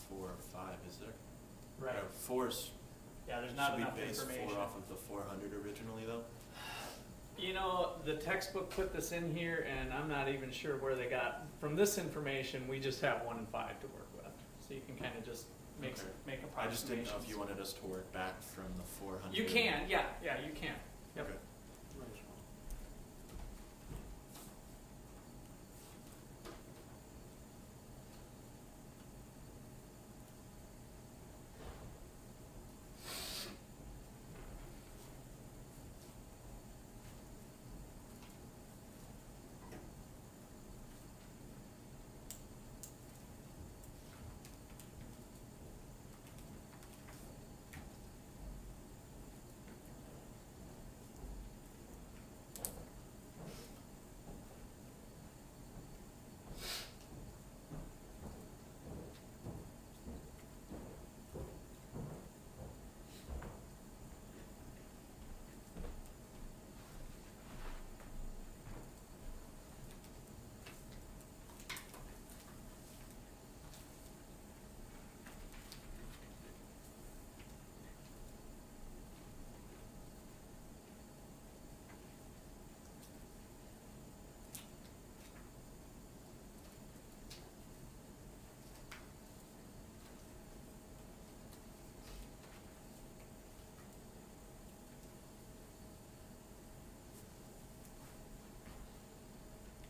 4 or 5, is there? Right. Or 4's, Yeah, there's not enough should we base information. 4 off of the 400 originally, though? You know, the textbook put this in here, and I'm not even sure where they got. From this information, we just have 1 and 5 to work with. So you can kind of just make approximations. I just didn't know if you wanted us to work back from the 400. You can, yeah, you can. Yep. Okay.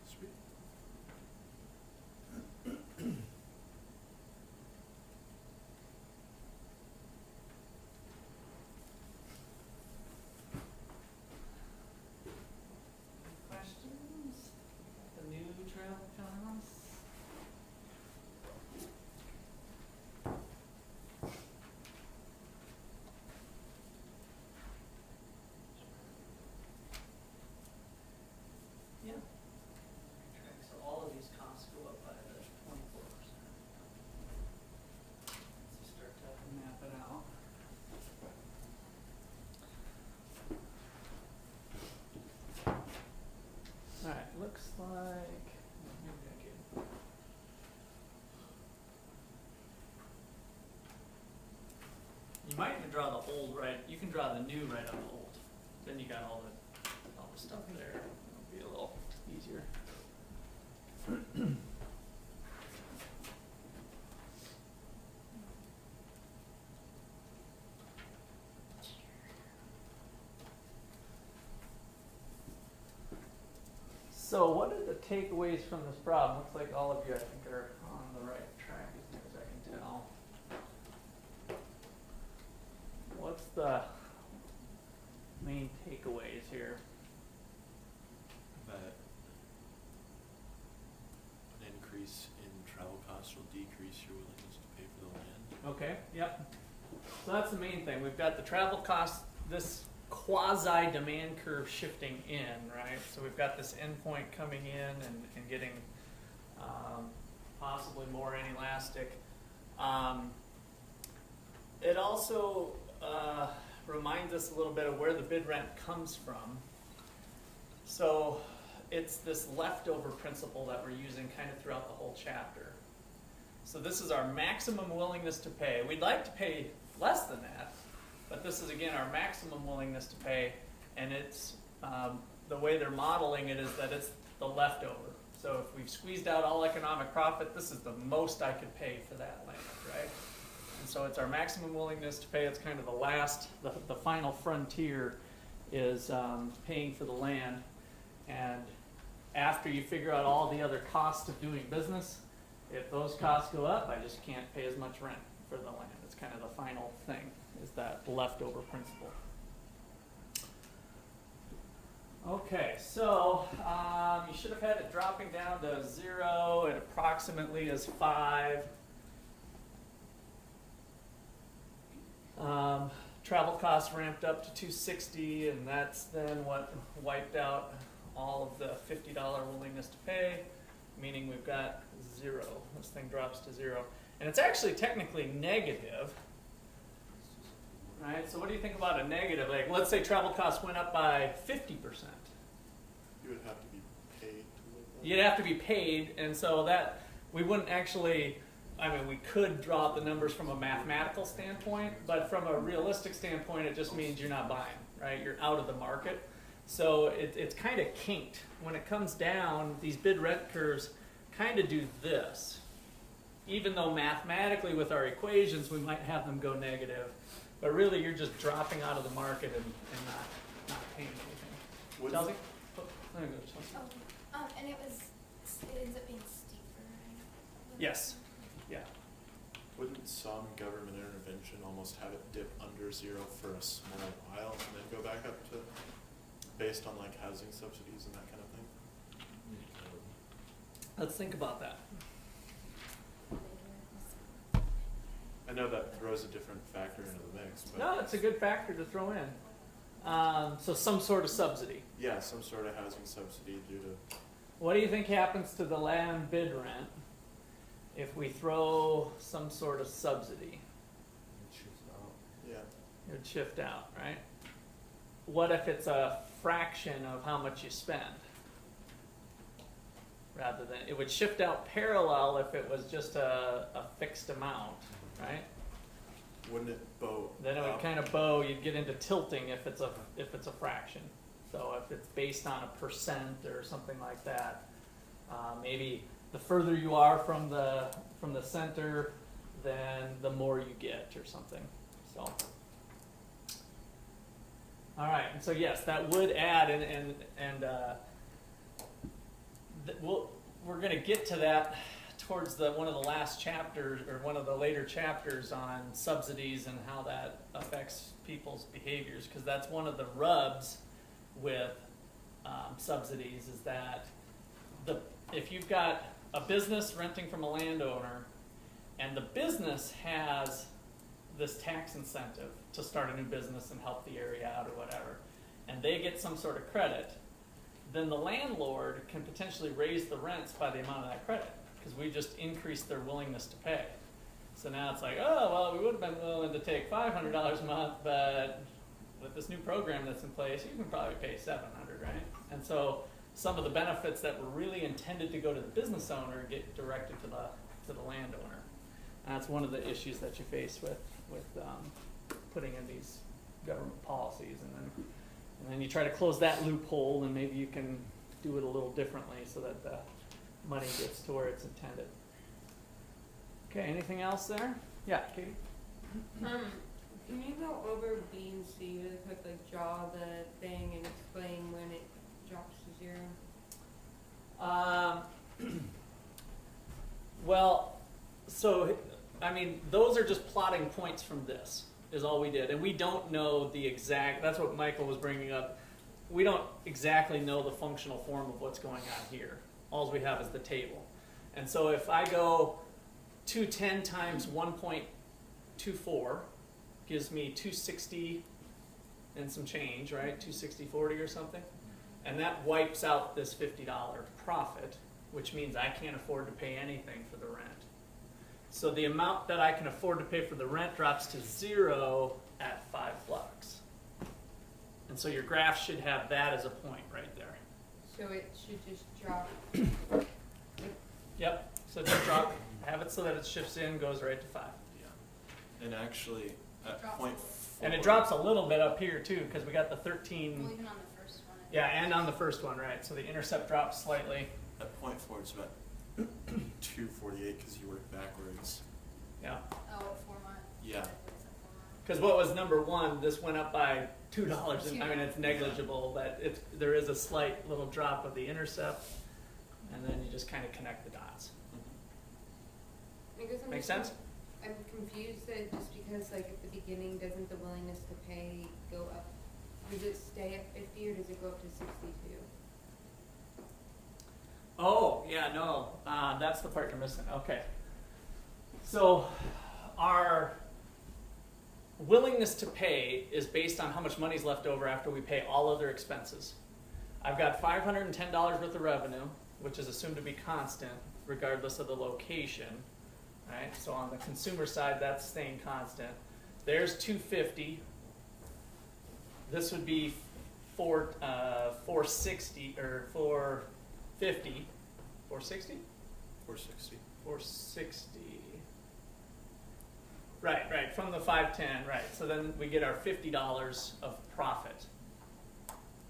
Sweet. Questions? The new trail costs? Yeah. So all of these costs go up by the 24%. Let's start to map it out. All right, looks like maybe I can. You might even draw the old right. You can draw the new right on the old. Then you got all the stuff there. It'll be a little easier. So what are the takeaways from this problem? Looks like all of you, I think, are on the right track as near as I can tell. What's the main takeaways here? That an increase in travel costs will decrease your willingness to pay for the land. Okay, yep. So that's the main thing. We've got the travel costs, this quasi-demand curve shifting in, right? So we've got this endpoint coming in and getting possibly more inelastic. It also reminds us a little bit of where the bid rent comes from. So it's this leftover principle that we're using kind of throughout the whole chapter. So this is our maximum willingness to pay. We'd like to pay less than that, but this is, again, our maximum willingness to pay, and it's the way they're modeling it is that it's the leftover. So if we've squeezed out all economic profit, this is the most I could pay for that land, right? And so it's our maximum willingness to pay. It's kind of the last, the final frontier is paying for the land. And after you figure out all the other costs of doing business, if those costs go up, I just can't pay as much rent for the land. It's kind of the final thing, is that leftover principle. Okay, so you should have had it dropping down to 0. It approximately is 5. Travel costs ramped up to 260, and that's then what wiped out all of the $50 willingness to pay, meaning we've got 0. This thing drops to 0. And it's actually technically negative. Right, so what do you think about a negative? Like, let's say travel costs went up by 50%. You would have to be paid to live there. You'd have to be paid, and so that we wouldn't actually I mean, we could draw up the numbers from a mathematical standpoint, but from a realistic standpoint, it just means you're not buying, right? You're out of the market. So it's kind of kinked. When it comes down, these bid rent curves kind of do this. Even though mathematically with our equations, we might have them go negative, but really you're just dropping out of the market and not paying anything. Chelsea? Oh, let me go, Chelsea. And it ends up being steeper, right? Yes. Yeah. Wouldn't some government intervention almost have it dip under zero for a small while and then go back up to, based on like housing subsidies and that kind of thing? Let's think about that. I know that throws a different factor into the mix, but No, it's a good factor to throw in. So some sort of subsidy. yeah, some sort of housing subsidy due to, What do you think happens to the land bid rent if we throw some sort of subsidy? yeah. It would shift out, right? What if it's a fraction of how much you spend? Rather than, it would shift out parallel if it was just a fixed amount, right? Wouldn't it bow? Then it would up? kind of bow, you'd get into tilting if it's a fraction. So if it's based on a percent or something like that, maybe the further you are from the center, then the more you get or something. So, all right. And so yes, that would add, we're going to get to that towards one of the last chapters or one of the later chapters on subsidies and how that affects people's behaviors, because that's one of the rubs with subsidies is that if you've got a business renting from a landowner and the business has this tax incentive to start a new business and help the area out or whatever, and they get some sort of credit, then the landlord can potentially raise the rents by the amount of that credit because we just increased their willingness to pay. So now it's like, oh, well, we would have been willing to take $500 a month, but with this new program that's in place, you can probably pay $700, right? And so some of the benefits that were really intended to go to the business owner get directed to the landowner. And that's one of the issues that you face with putting in these government policies, and then you try to close that loophole, and maybe you can do it a little differently so that the money gets to where it's intended. Okay, anything else there? Yeah, Katie? Can you go over B and C really quick, like draw the thing and explain when it drops to zero? Well, so, I mean, those are just plotting points from this, is all we did. And we don't know the exact, that's what Michael was bringing up. We don't exactly know the functional form of what's going on here. All we have is the table. And so if I go 210 times 1.24 gives me 260 and some change, right? 260.40 or something. And that wipes out this $50 profit, which means I can't afford to pay anything for the rent. So the amount that I can afford to pay for the rent drops to zero at $5. And so your graph should have that as a point right there. So it should just drop. Yep. So just drop, have it so that it shifts in, goes right to 5. Yeah. And actually, at Drops point a little. And it drops a little bit up here too, because we got the 13. Well, even on the first one. Yeah, and on the first one, right? So the intercept drops slightly. At point 4, it's about 248 because you work backwards. Yeah. Oh, at 4 months. Yeah. Because what was number 1, this went up by $2. And, I mean, it's negligible, but there is a slight little drop of the intercept, and then you just kind of connect the dots. Because Make sense? I'm confused that just because like at the beginning, doesn't the willingness to pay go up? Does it stay at 50 or does it go up to 62? Oh, yeah, no, that's the part you're missing. Okay. So our willingness to pay is based on how much money's left over after we pay all other expenses. I've got $510 worth of revenue, which is assumed to be constant regardless of the location, right? So on the consumer side, that's staying constant. There's $250. This would be $460 or $450. $460? 460. $460. Right, from the 510, right. So then we get our $50 of profit,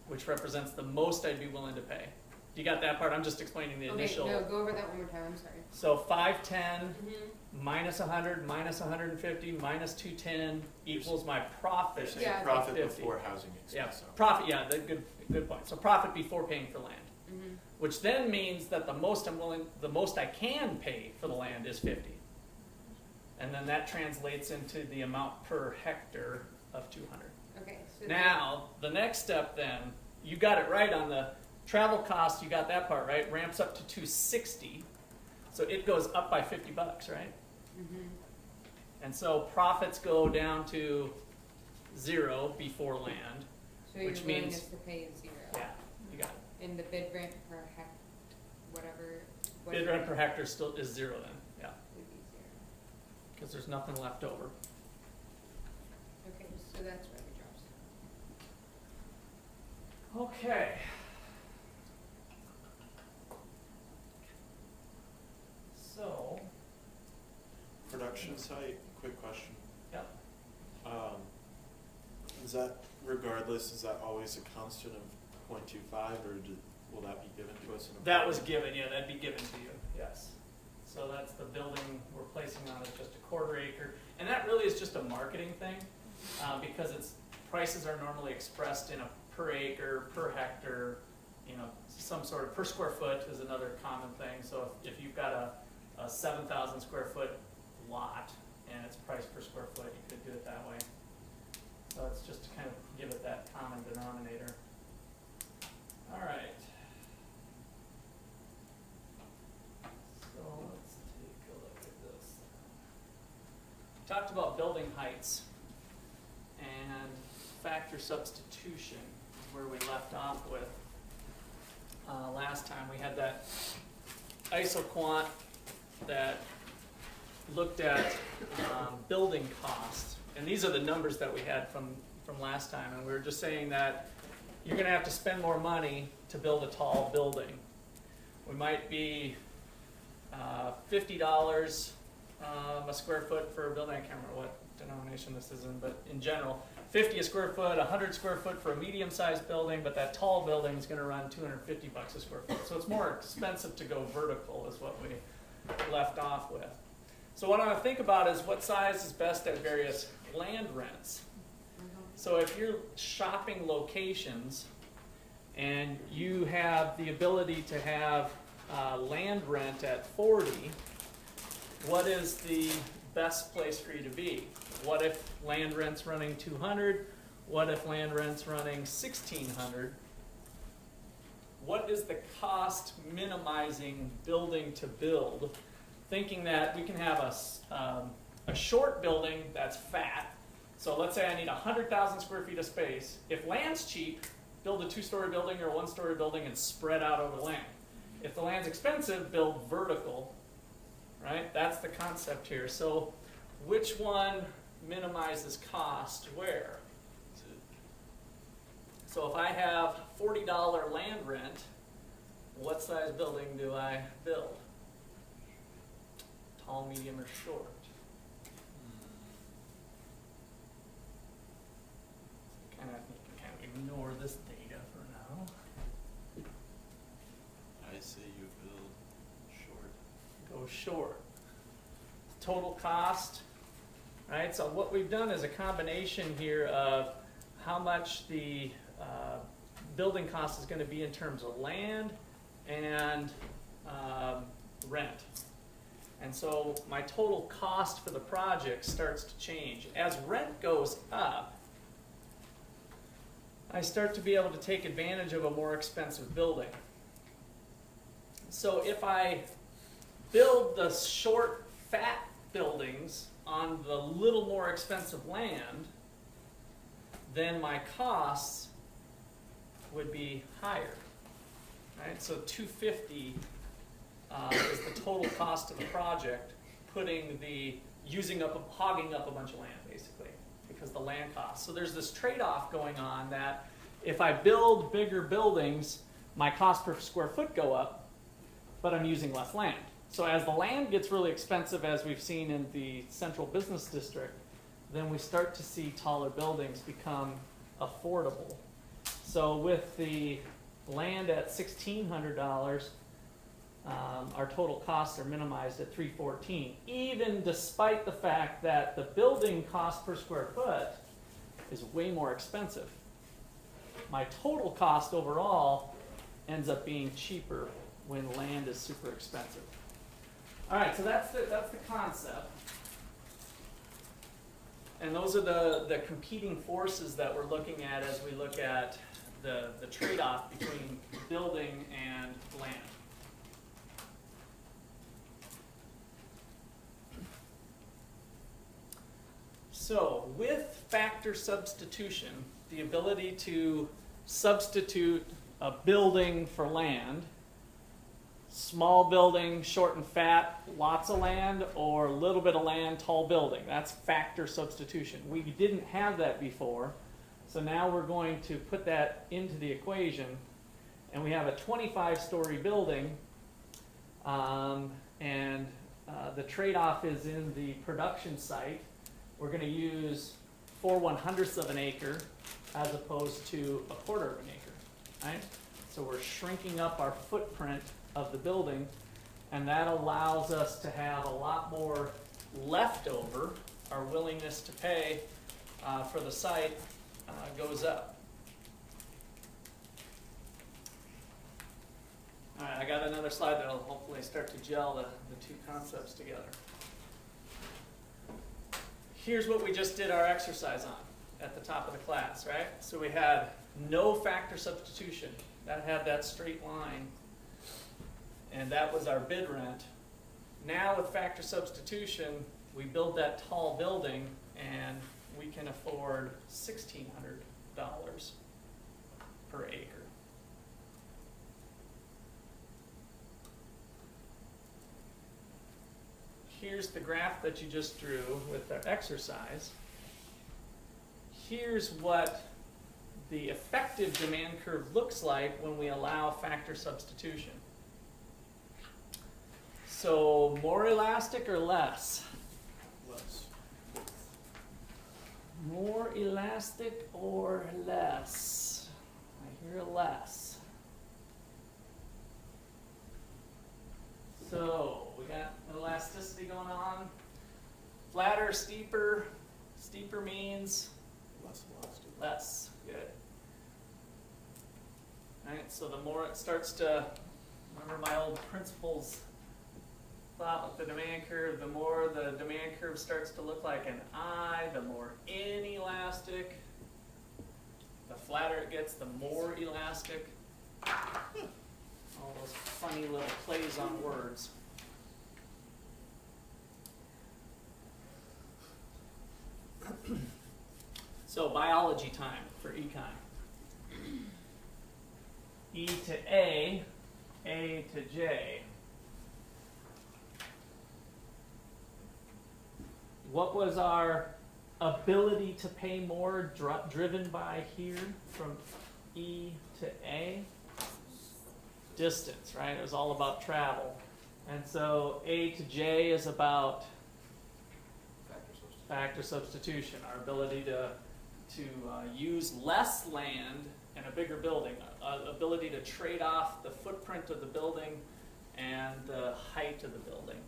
which represents the most I'd be willing to pay. You got that part? I'm just explaining the initial. Okay, no, go over that one more time, I'm sorry. So 510 Mm-hmm. minus 100 minus 150 minus 210 equals my profit. You're saying Yeah. profit 50. before housing Yeah, expense. profit. Yeah, good point. So profit before paying for land, Mm-hmm. which then means that the most I can pay for the land is 50, and then that translates into the amount per hectare of 200. Okay, so Now the next step, then you got it right on the travel cost. You got that part right. Ramps up to 260, so it goes up by $50, right? Mm-hmm. And so profits go down to 0 before land. So your Which willingness means- to pay is 0. Yeah, you got it. And the bid rent per whatever. Bid rent per hectare still is 0 then, yeah, Would be 0. because there's nothing left over. Okay, so that's where it drops. Okay. So, Production site, quick question. yep. Is that regardless, is that always a constant of 0.25 or will that be given to us in a? That was given, yeah, that'd be given to you, yes. So that's the building we're placing on is just a 1/4 acre. And that really is just a marketing thing, because prices are normally expressed in a per acre, per hectare, some sort of per square foot is another common thing. So if you've got a 7,000 square foot lot and it's priced per square foot, you could do it that way. So it's just to kind of give it that common denominator. All right. So let's take a look at this. Talked about building heights and factor substitution, where we left off with last time. We had that isoquant that looked at building costs, and these are the numbers that we had from last time, and we were just saying that you're going to have to spend more money to build a tall building. We might be $50 a square foot for a building. I can't remember what denomination this is in, but in general, 50 a square foot, 100 square foot for a medium-sized building, but that tall building is going to run $250 a square foot. So it's more expensive to go vertical is what we left off with. So what I want to think about is what size is best at various land rents. So if you're shopping locations and you have the ability to have land rent at 40, what is the best place for you to be? What if land rent's running 200? What if land rent's running 1,600? What is the cost minimizing building to build? Thinking that we can have a short building that's fat. So let's say I need 100,000 square feet of space. If land's cheap, build a 2-story building or a 1-story building and spread out over land. If the land's expensive, build vertical, right? That's the concept here. So which one minimizes cost where? So if I have $40 land rent, what size building do I build? Tall, medium, or short? You can kind of ignore this data for now. I say you build short. Go short. Total cost, right? So what we've done is a combination here of how much the building cost is going to be in terms of land and rent. And so my total cost for the project starts to change. As rent goes up, I start to be able to take advantage of a more expensive building. So if I build the short, fat buildings on the little more expensive land, then my costs would be higher. Right? So $250 is the total cost of the project, hogging up a bunch of land, basically, because the land costs. So there's this trade-off going on that if I build bigger buildings, my cost per square foot go up, but I'm using less land. So as the land gets really expensive, as we've seen in the central business district, then we start to see taller buildings become affordable. So with the land at $1,600, our total costs are minimized at $314, even despite the fact that the building cost per square foot is way more expensive. My total cost overall ends up being cheaper when land is super expensive. All right, so that's the concept. And those are the competing forces that we're looking at as we look at the trade-off between building and land. So with factor substitution, the ability to substitute a building for land, small building, short and fat, lots of land, or a little bit of land, tall building. That's factor substitution. We didn't have that before, so now we're going to put that into the equation, and we have a 25-story building, and the trade-off is in the production site. We're going to use 4/100ths of an acre as opposed to 1/4 of an acre, right? So we're shrinking up our footprint of the building, and that allows us to have a lot more leftover. Our willingness to pay for the site goes up. All right, I got another slide that will hopefully start to gel the two concepts together. Here's what we just did our exercise on at the top of the class, right? So we had no factor substitution. That had that straight line, and that was our bid rent. Now with factor substitution, we build that tall building, and we can afford $1,600 per acre. Here's the graph that you just drew with the exercise. Here's what the effective demand curve looks like when we allow factor substitution. So more elastic or less? Less. More elastic or less? I hear less. So we got elasticity going on. Flatter, steeper. Steeper means Less elastic. less. Good. All right, so the more it starts to, remember my old principles thought with the demand curve, the more the demand curve starts to look like an eye, the more inelastic. The flatter it gets, the more elastic. All those funny little plays on words. So biology time for econ. E to A to J. What was our ability to pay more driven by here from E to A? Distance, right? It was all about travel. And so A to J is about factor substitution, our ability to use less land and a bigger building, ability to trade off the footprint of the building and the height of the building.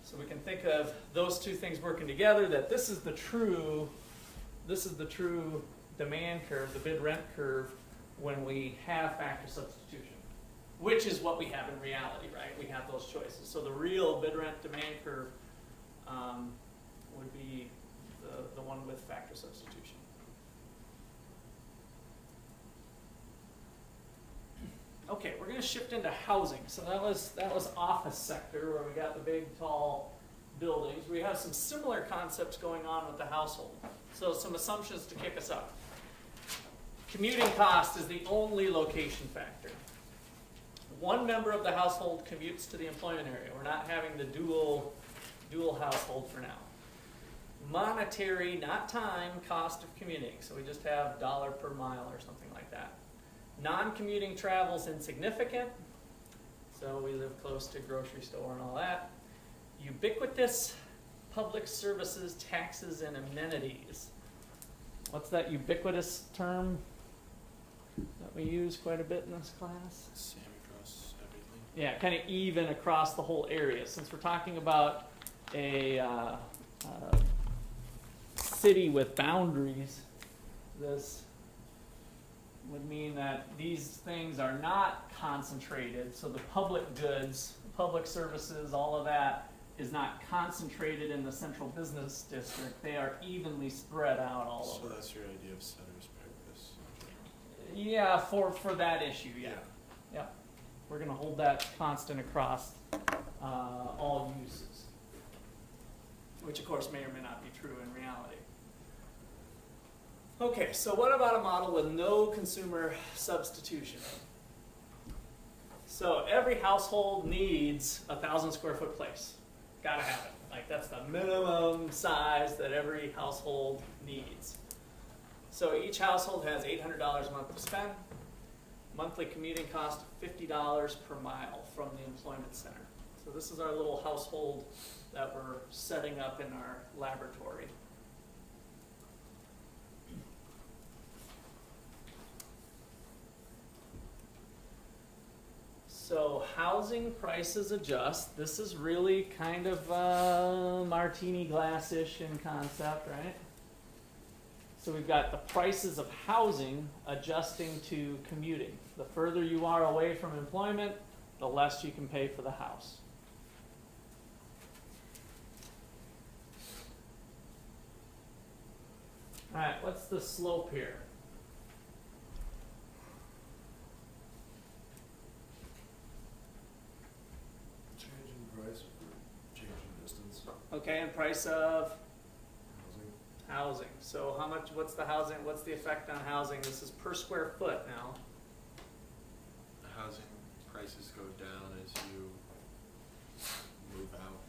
So we can think of those two things working together, that this is the true demand curve, the bid rent curve, when we have factor substitution, which is what we have in reality, right? We have those choices. So the real bid rent demand curve would be the one with factor substitution. Okay, we're going to shift into housing. So that was office sector, where we got the big, tall buildings. We have some similar concepts going on with the household. So some assumptions to kick us off. Commuting cost is the only location factor. One member of the household commutes to the employment area. We're not having the dual household for now. Monetary, not time, cost of commuting. So we just have $1 per mile or something like that. Non-commuting travel is insignificant. So we live close to grocery store and all that. Ubiquitous public services, taxes, and amenities. What's that ubiquitous term that we use quite a bit in this class? Same across everything. Yeah, kind of even across the whole area. Since we're talking about a city with boundaries, this would mean that these things are not concentrated. So the public goods, public services, all of that is not concentrated in the central business district. They are evenly spread out all So over. that's your idea of setter's purpose. Yeah, for that issue, yeah. Yep. We're going to hold that constant across all uses, which of course may or may not be true in reality. Okay, so what about a model with no consumer substitution? So every household needs a 1,000 square foot place. Gotta have it. Like that's the minimum size that every household needs. So each household has $800 a month to spend. Monthly commuting cost $50 per mile from the employment center. So this is our little household that we're setting up in our laboratory. So housing prices adjust. This is really kind of martini glass-ish in concept, right? So we've got the prices of housing adjusting to commuting. The further you are away from employment, the less you can pay for the house. All right, what's the slope here? Changing price for changing distance, Okay, and price of housing. housing. So how much, what's the housing, what's the effect on housing? This is per square foot now. Housing prices go down as you move out.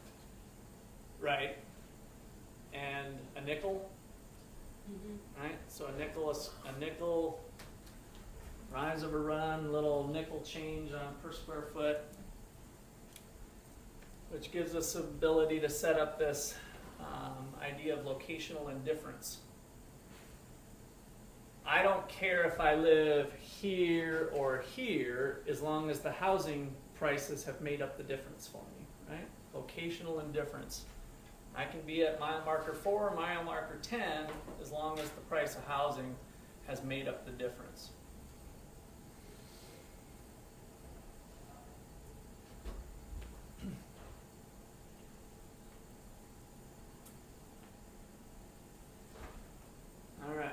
Right. And a nickel, Mm-hmm. right? So a nickel, rise over run, little nickel change on per square foot, which gives us the ability to set up this idea of locational indifference. I don't care if I live here or here, as long as the housing prices have made up the difference for me, right? Locational indifference. I can be at mile marker 4 or mile marker 10, as long as the price of housing has made up the difference. All right.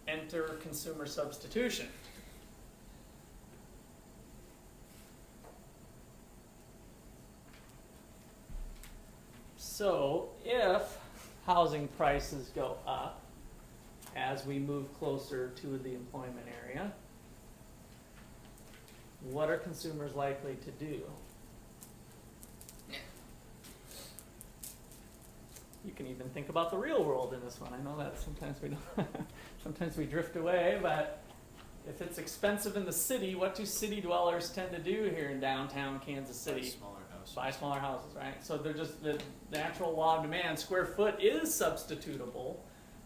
Enter consumer substitution. So if housing prices go up as we move closer to the employment area, what are consumers likely to do? You can even think about the real world in this one. I know that sometimes we don't sometimes we drift away, but if it's expensive in the city, what do city dwellers tend to do here in downtown Kansas City? Buy smaller houses. Buy smaller houses, right? So they're just the natural law of demand. Square foot is substitutable.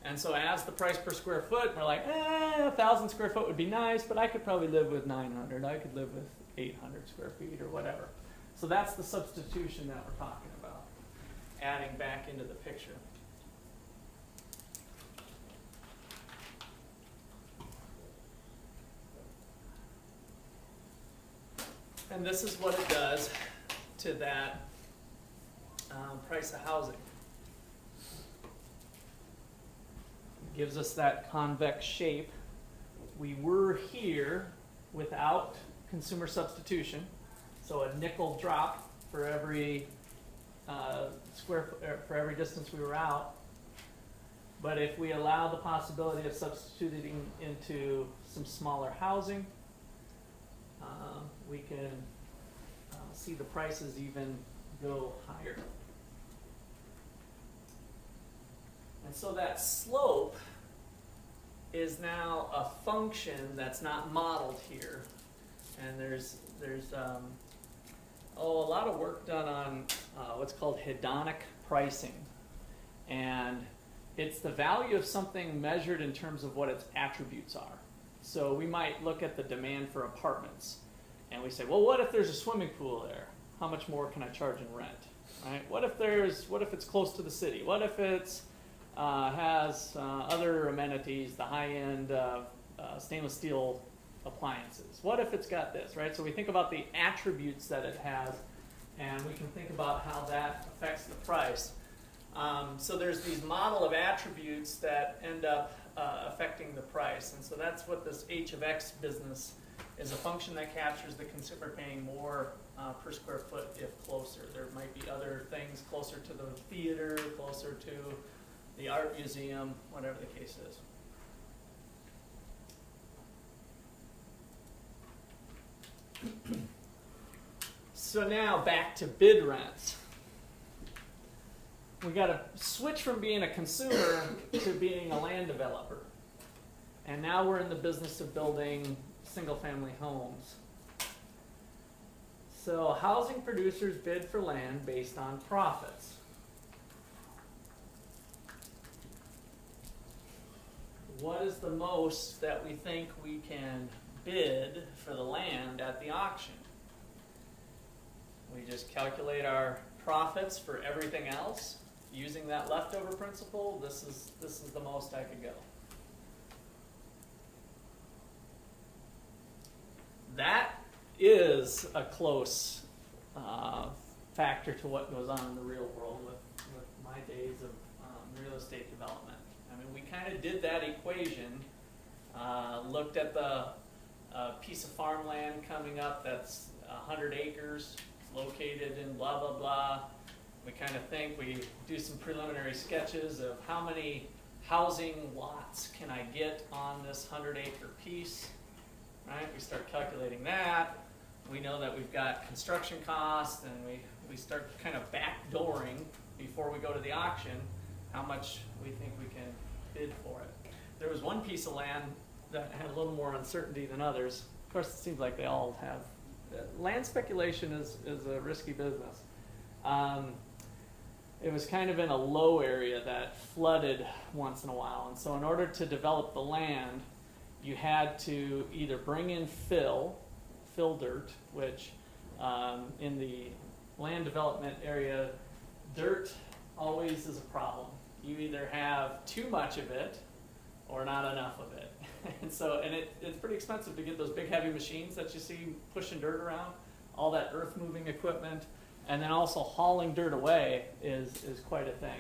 And so as the price per square foot, we're like, 1,000 square foot would be nice, but I could probably live with 900. I could live with 800 square feet or whatever. So that's the substitution that we're talking about, adding back into the picture. And this is what it does to that price of housing. It gives us that convex shape. We were here without consumer substitution, so a nickel drop for every for every distance we were out. But if we allow the possibility of substituting into some smaller housing, we can see the prices even go higher. And so that slope is now a function that's not modeled here. And there's a lot of work done on what's called hedonic pricing. And it's the value of something measured in terms of what its attributes are. So we might look at the demand for apartments, and we say, well, what if there's a swimming pool there? How much more can I charge in rent? Right? What if it's close to the city? What if it's has other amenities, the high-end stainless steel appliances? What if it's got this, right? So we think about the attributes that it has, and we can think about how that affects the price. So there's these model of attributes that end up affecting the price, and so that's what this H of X business is, a function that captures the consumer paying more per square foot if closer. There might be other things closer to the theater, closer to the art museum, whatever the case is. So now back to bid rents. We got to switch from being a consumer to being a land developer. And now we're in the business of building single-family homes. So housing producers bid for land based on profits. What is the most that we think we can bid for the land at the auction? We just calculate our profits for everything else using that leftover principle. This is the most I could go. That is a close factor to what goes on in the real world with my days of real estate development. I mean, we kind of did that equation, looked at the piece of farmland coming up that's 100 acres, located in blah, blah, blah. We kind of think, we do some preliminary sketches of how many housing lots can I get on this 100-acre piece, right? We start calculating that. We know that we've got construction costs, and we start kind of backdooring before we go to the auction how much we think we can bid for it. There was one piece of land that had a little more uncertainty than others. Of course, it seems like they all have. Land speculation is a risky business. It was kind of in a low area that flooded once in a while, and so in order to develop the land, you had to either bring in fill dirt, which in the land development area, dirt always is a problem. You either have too much of it or not enough of it. and it's pretty expensive to get those big heavy machines that you see pushing dirt around, all that earth moving equipment, and then also hauling dirt away is quite a thing.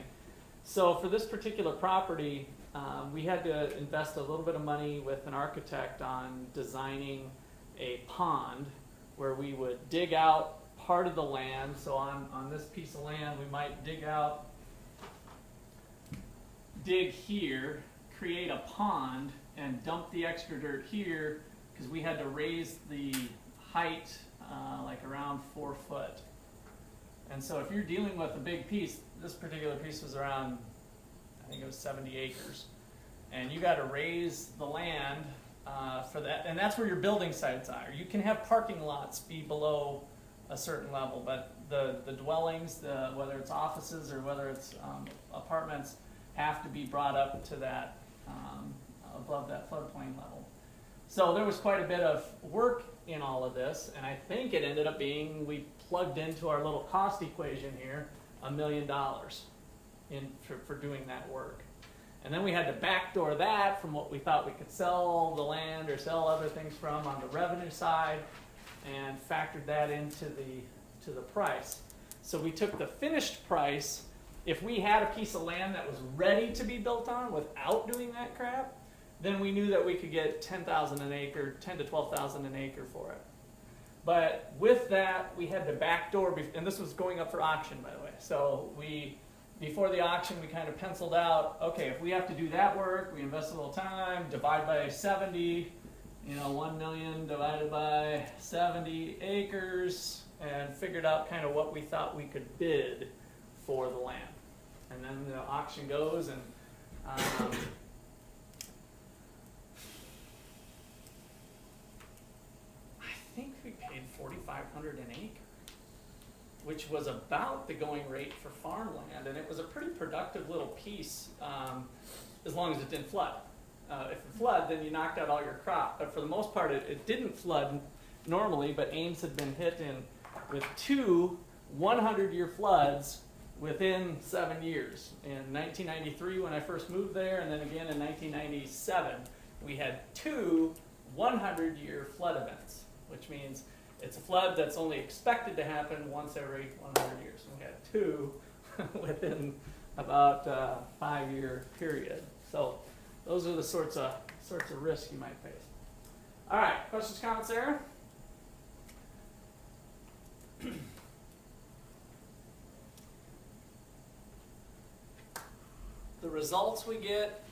So for this particular property, we had to invest a little bit of money with an architect on designing a pond where we would dig out part of the land. So on this piece of land, we might dig here, create a pond, and dump the extra dirt here, because we had to raise the height like around 4 foot. And so if you're dealing with a big piece, this particular piece was around, I think it was 70 acres. And you got to raise the land for that, and that's where your building sites are. You can have parking lots be below a certain level, but the dwellings, whether it's offices or whether it's apartments, have to be brought up to that above that floodplain level. So there was quite a bit of work in all of this, and I think it ended up being, we plugged into our little cost equation here, $1 million for doing that work. And then we had to backdoor that from what we thought we could sell the land or sell other things from on the revenue side, and factored that into the price. So we took the finished price. If we had a piece of land that was ready to be built on without doing that crap, then we knew that we could get $10,000 an acre, $10,000 to $12,000 an acre for it. But with that, we had to backdoor, and this was going up for auction, by the way. So before the auction, we kind of penciled out, okay, if we have to do that work, we invest a little time, divide by 70, 1 million divided by 70 acres, and figured out kind of what we thought we could bid for the land. And then the auction goes, and I think which was about the going rate for farmland, and it was a pretty productive little piece, as long as it didn't flood. If it flooded, then you knocked out all your crop. But for the most part, it didn't flood normally, but Ames had been hit with 2 100-year floods within 7 years. In 1993, when I first moved there, and then again in 1997, we had 2 100-year flood events, which means it's a flood that's only expected to happen once every 100 years. And we had 2 within about a 5-year period. So those are the sorts of risks you might face. All right, questions, comments there? The results we get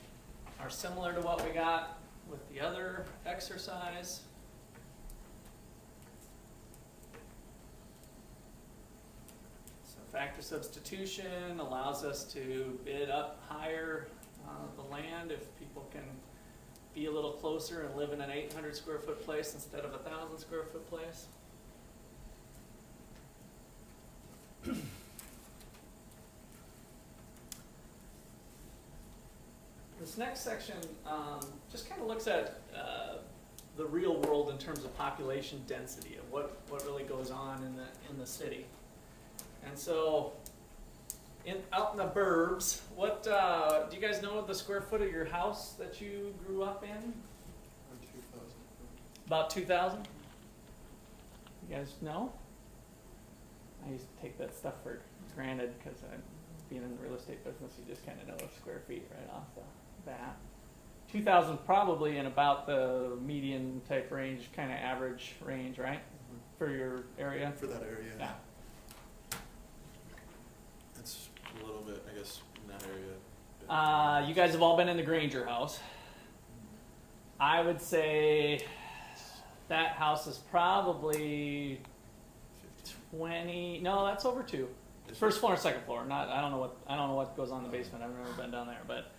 are similar to what we got with the other exercise. So factor substitution allows us to bid up higher the land if people can be a little closer and live in an 800 square foot place instead of a 1,000 square foot place. This next section just kind of looks at the real world in terms of population density of what really goes on in the city. And so, out in the burbs, what do you guys know the square foot of your house that you grew up in? Or 2,000. About 2,000? You guys know? I used to take that stuff for granted because being in the real estate business, you just kind of know square feet right off the bat. 2,000 probably in about the median type range, kind of average range, right? For your area? For that area. Yeah. It's a little bit, I guess, in that area. You guys have all been in the Granger house. I would say that house is probably 15. no, that's over 2. First floor and second floor. I don't know what goes on in the basement. I've never been down there, but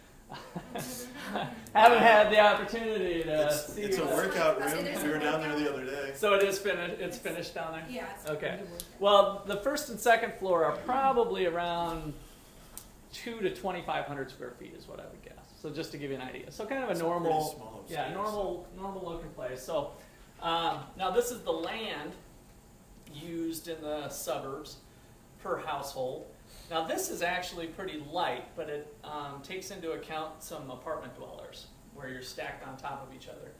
haven't had the opportunity to see. It's a workout room. We were down there the other day. So it is finished. It's finished down there. Yeah. Okay. Well, the first and second floor are probably around 2,000 to 2,500 square feet, is what I would guess. So just to give you an idea. So kind of a It's normal, pretty small upstairs. normal looking place. So now this is the land used in the suburbs per household. Now this is actually pretty light, but it takes into account some apartment dwellers where you're stacked on top of each other.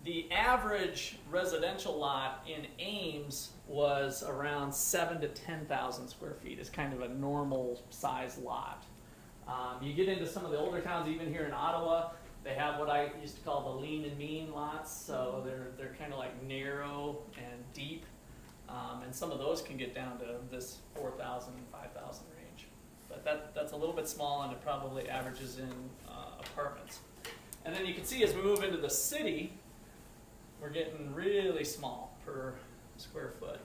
The average residential lot in Ames was around 7,000 to 10,000 square feet. It's kind of a normal size lot. You get into some of the older towns, even here in Ottawa, they have what I used to call the lean and mean lots. So they're kind of like narrow and deep. And some of those can get down to this 4,000, 5,000 range. But that's a little bit small, and it probably averages in apartments. And then you can see as we move into the city, we're getting really small per square foot.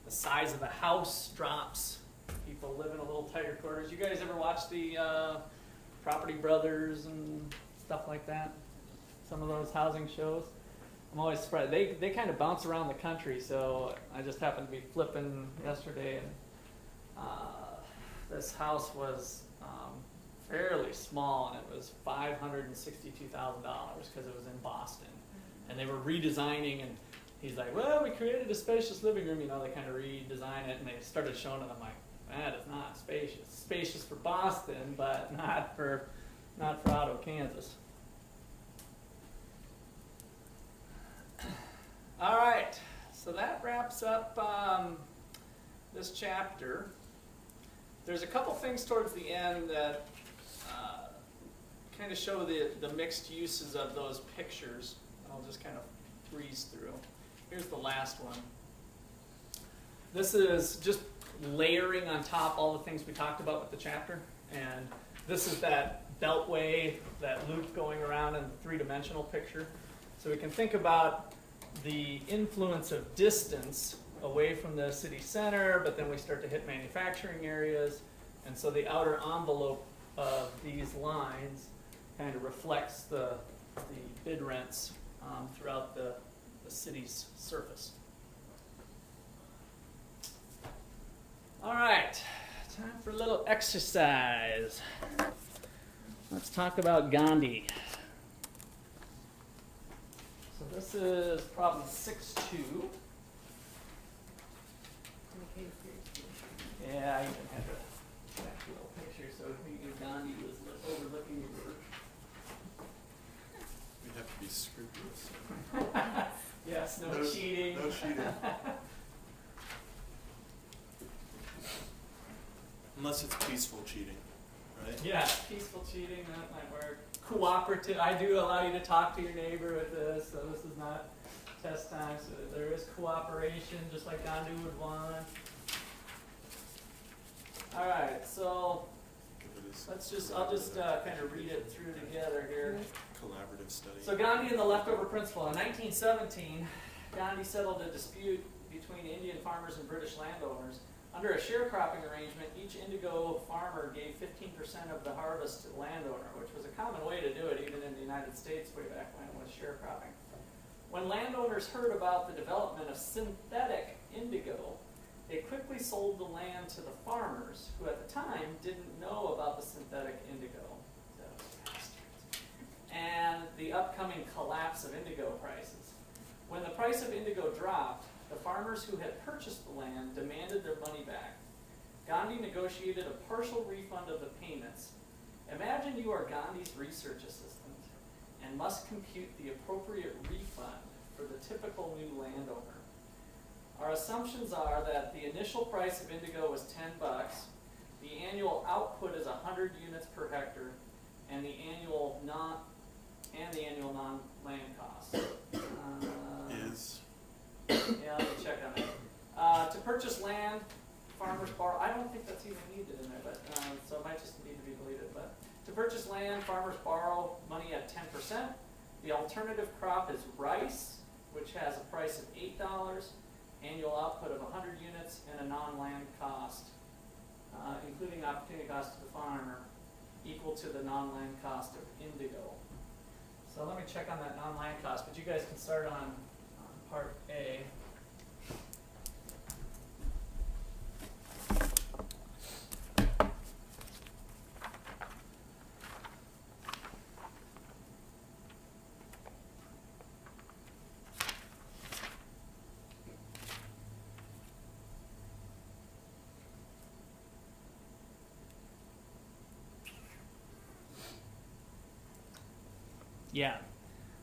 The size of the house drops. People live in a little tighter quarters. You guys ever watch the Property Brothers and stuff like that? Some of those housing shows? I'm always surprised. They kind of bounce around the country, so I just happened to be flipping yesterday, and this house was fairly small, and it was $562,000 because it was in Boston. And they were redesigning, and he's like, well, we created a spacious living room. You know, they kind of redesign it, and they started showing it. I'm like, that is not spacious. It's spacious for Boston, but not for Otto, Kansas. All right, so that wraps up this chapter. There's a couple things towards the end that kind of show the mixed uses of those pictures. I'll just kind of breeze through. Here's the last one. This is just layering on top all the things we talked about with the chapter. And this is that beltway, that loop going around in the three-dimensional picture. So we can think about the influence of distance away from the city center, but then we start to hit manufacturing areas. And so the outer envelope of these lines kind of reflects the bid rents throughout the city's surface. All right, time for a little exercise. Let's talk about Gandhi. So this is problem 6-2. Okay, seriously. Yeah, I even had a back little picture, so Gandhi was overlooking your work. We have to be scrupulous. Yes, no cheating. No cheating. Unless it's peaceful cheating, right? Yeah, peaceful cheating, that might work. Cooperative, I do allow you to talk to your neighbor with this, so this is not test time, so there is cooperation, just like Gandhi would want. All right, so I'll just kind of read it through together here. Collaborative study. So Gandhi and the leftover principle. In 1917, Gandhi settled a dispute between Indian farmers and British landowners. Under a sharecropping arrangement, each indigo farmer gave 15% of the harvest to the landowner, which was a common way to do it even in the United States way back when it was sharecropping. When landowners heard about the development of synthetic indigo, they quickly sold the land to the farmers, who at the time didn't know about the synthetic indigo. Those bastards. And the upcoming collapse of indigo prices. When the price of indigo dropped, the farmers who had purchased the land demanded their money back. Gandhi negotiated a partial refund of the payments. Imagine you are Gandhi's research assistant and must compute the appropriate refund for the typical new landowner. Our assumptions are that the initial price of indigo was $10, the annual output is 100 units per hectare, and the annual non-land cost. Is. Yeah, let me check on that. To purchase land, farmers borrow. I don't think that's even needed in there, but so it might just need to be deleted. But to purchase land, farmers borrow money at 10%. The alternative crop is rice, which has a price of $8, annual output of 100 units, and a non-land cost, including opportunity cost to the farmer, equal to the non-land cost of indigo. So let me check on that non-land cost, but you guys can start on part A. Yeah.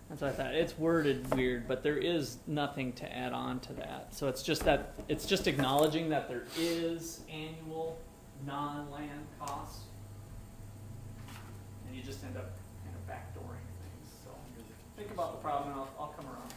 That's what I thought. It's worded weird, but there is nothing to add on to that. So it's just acknowledging that there is annual non-land costs, and you just end up kind of backdooring things. So think about the problem, and I'll come around.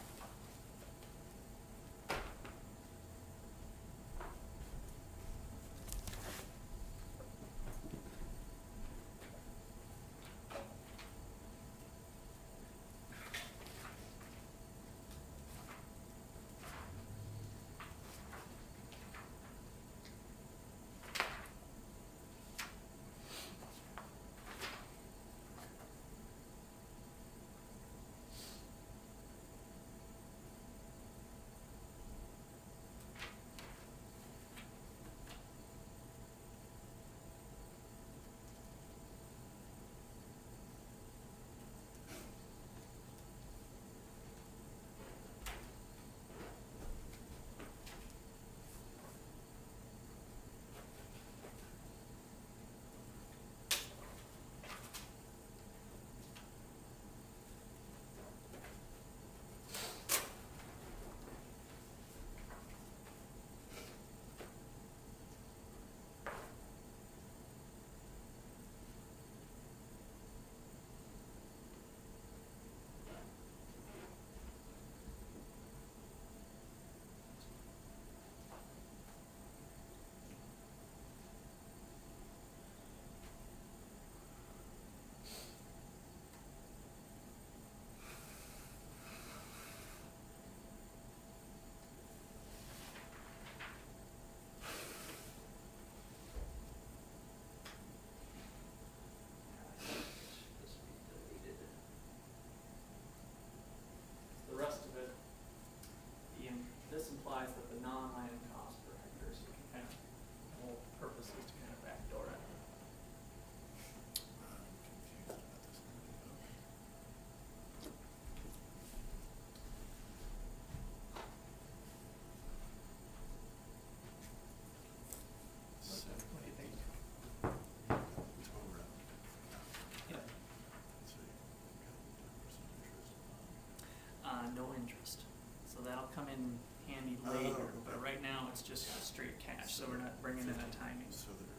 harvest. So that'll come in handy later, okay. but right now it's just straight cash, so we're not bringing in a timing So they're,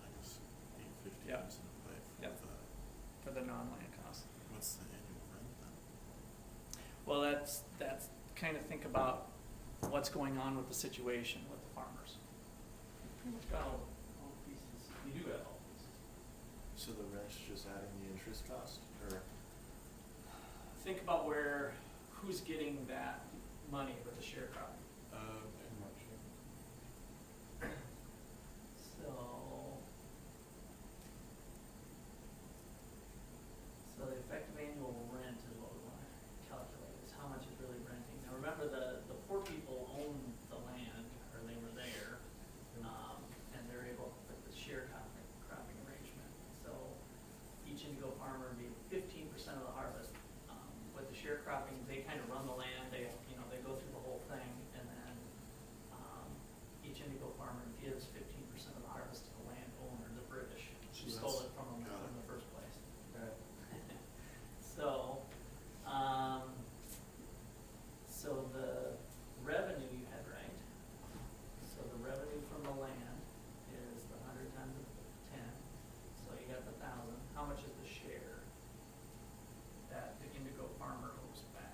I guess, 850 Yep. is in play for Yep. for the non-land costs. what's the annual rent then? Well, that's kind of think about what's going on with the situation with the farmers. Pretty much got all the pieces. You do have all the pieces. So the rent's just adding the interest cost, or? Think about who's getting that money with the sharecropping. So the effective annual rent is what we want to calculate, is how much is really renting. Now remember, the poor people own the land, or they were there, and they're able, with the sharecropping arrangement. So each indigo farmer would be 15% of the harvest. With the sharecropping, they kind of run the land, they go through the whole thing, and then each indigo farmer gives 15% of the harvest to the landowner, the British, who So stole that's- it from them got in it. the first place. Right. So the revenue you had, right? So the revenue from the land is the 100 times 10. So you got the 1,000. How much is the share that the indigo farmer owes back?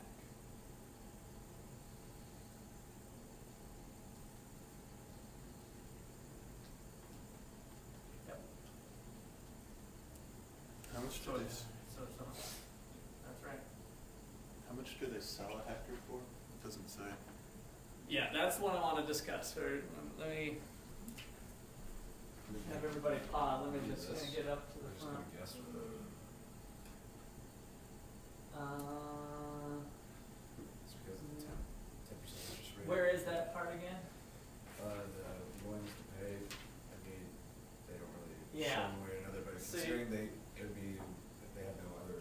Yep. How much do So they, it's, that's right. how much do they sell a hectare for? It doesn't say. Yeah, that's what I want to discuss. So let me have everybody pause. Let me just This. kinda get up to the I'm just front. gonna guess for the, it's because of the 10% interest rate. Where is that part again? The willingness to pay, I mean, they don't really Yeah. show one way or another, but So considering it'd be, if they have no other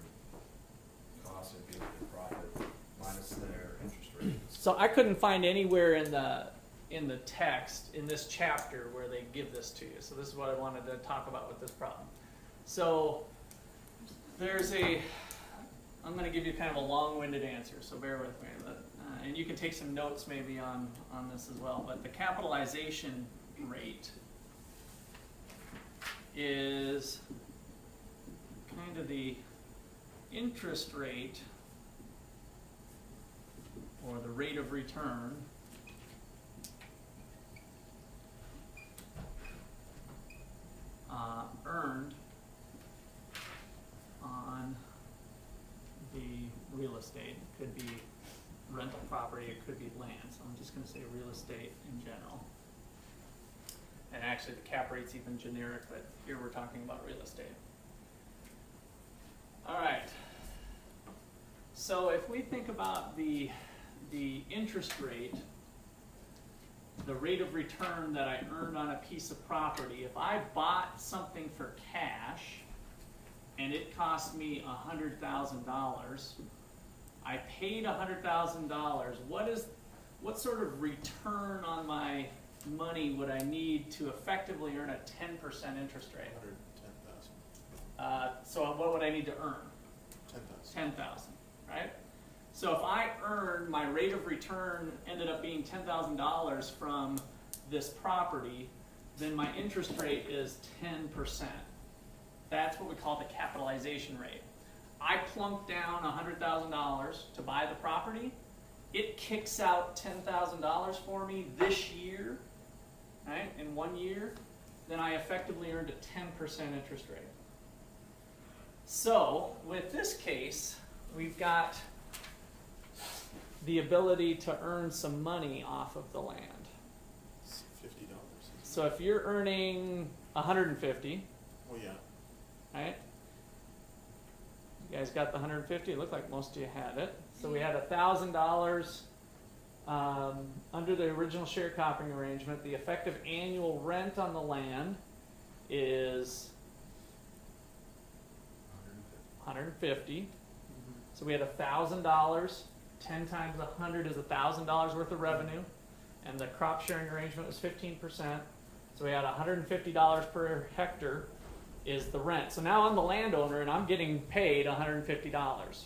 costs, it'd be the profit minus their interest rate. So I couldn't find anywhere in the text in this chapter where they give this to you. So this is what I wanted to talk about with this problem. So I'm going to give you kind of a long-winded answer, so bear with me. And you can take some notes maybe on this as well. But the capitalization rate is kind of the interest rate, or the rate of return earned on the real estate. It could be rental property, it could be land, so I'm just going to say real estate in general. And actually the cap rate's even generic, but here we're talking about real estate. All right. So if we think about the interest rate, the rate of return that I earned on a piece of property, if I bought something for cash and it cost me $100,000, I paid $100,000, what sort of return on my money would I need to effectively earn a 10% interest rate? 110,000. So what would I need to earn? 10,000. 10,000, right? So if I earned, my rate of return ended up being $10,000 from this property, then my interest rate is 10%. That's what we call the capitalization rate. I plunked down $100,000 to buy the property. It kicks out $10,000 for me this year, right? In 1 year, then I effectively earned a 10% interest rate. So with this case, we've got the ability to earn some money off of the land. It's $50. So if you're earning 150, Well, yeah. right? You guys got the 150? It looked like most of you had it. So we had $1,000 under the original sharecropping arrangement. The effective annual rent on the land is 150. So we had $1,000. 10 times 100 is $1,000 worth of revenue, and the crop sharing arrangement was 15%. So we had $150 per hectare is the rent. So now I'm the landowner and I'm getting paid $150.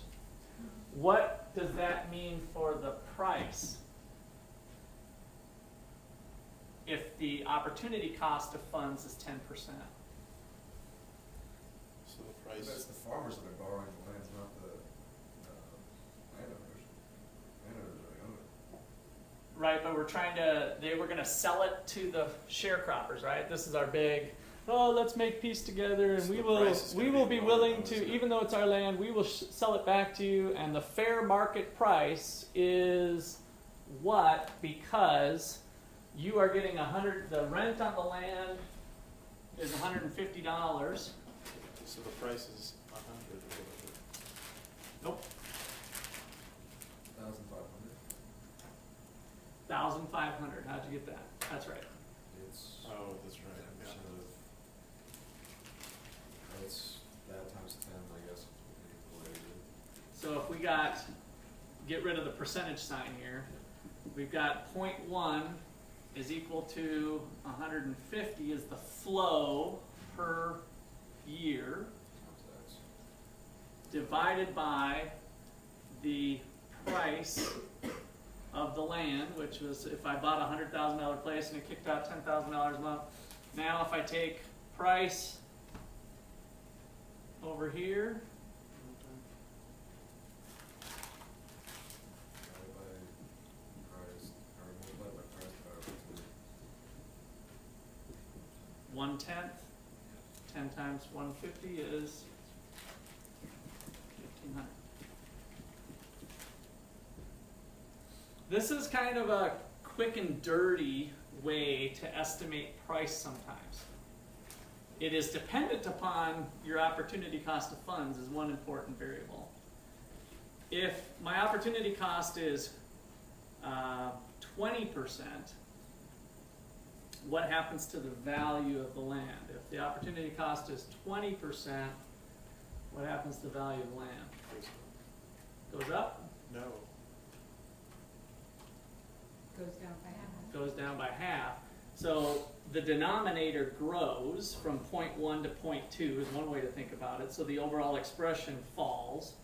What what does that mean for the price? If the opportunity cost of funds is 10%. So the price. That's the farmers that are borrowing the land, not the landowners. Landowners are owning it. Right, but they were gonna sell it to the sharecroppers, right? This is our big, oh, let's make peace together, and So we the will price is gonna be be lower, willing though, to, isn't it? even though it's our land, we will sell it back to you, and the fair market price is what? Because you are getting the rent on the land is $150. So the price is 100 or whatever. Nope, 1,500. 1,500. How'd you get that? That's right. It's Oh, that's right. 10% Yeah. of, that's that times 10, I guess, would be the way to do it. So if we get rid of the percentage sign here, we've got 0.1 is equal to 150 is the flow per year Times X. divided by the price of the land, which was if I bought a $100,000 place and it kicked out $10,000 a month. Now if I take price over here, Divided by price, or multiplied by price divided by 2. 1/10, 10 times 150 is 1,500. This is kind of a quick and dirty way to estimate price sometimes. It is dependent upon your opportunity cost of funds is one important variable. If my opportunity cost is 20%, what happens to the value of the land? If the opportunity cost is 20%, what happens to the value of the land? Goes up? No. Goes down by half. Goes down by half. So the denominator grows from 0.1 to 0.2 is one way to think about it. So the overall expression falls.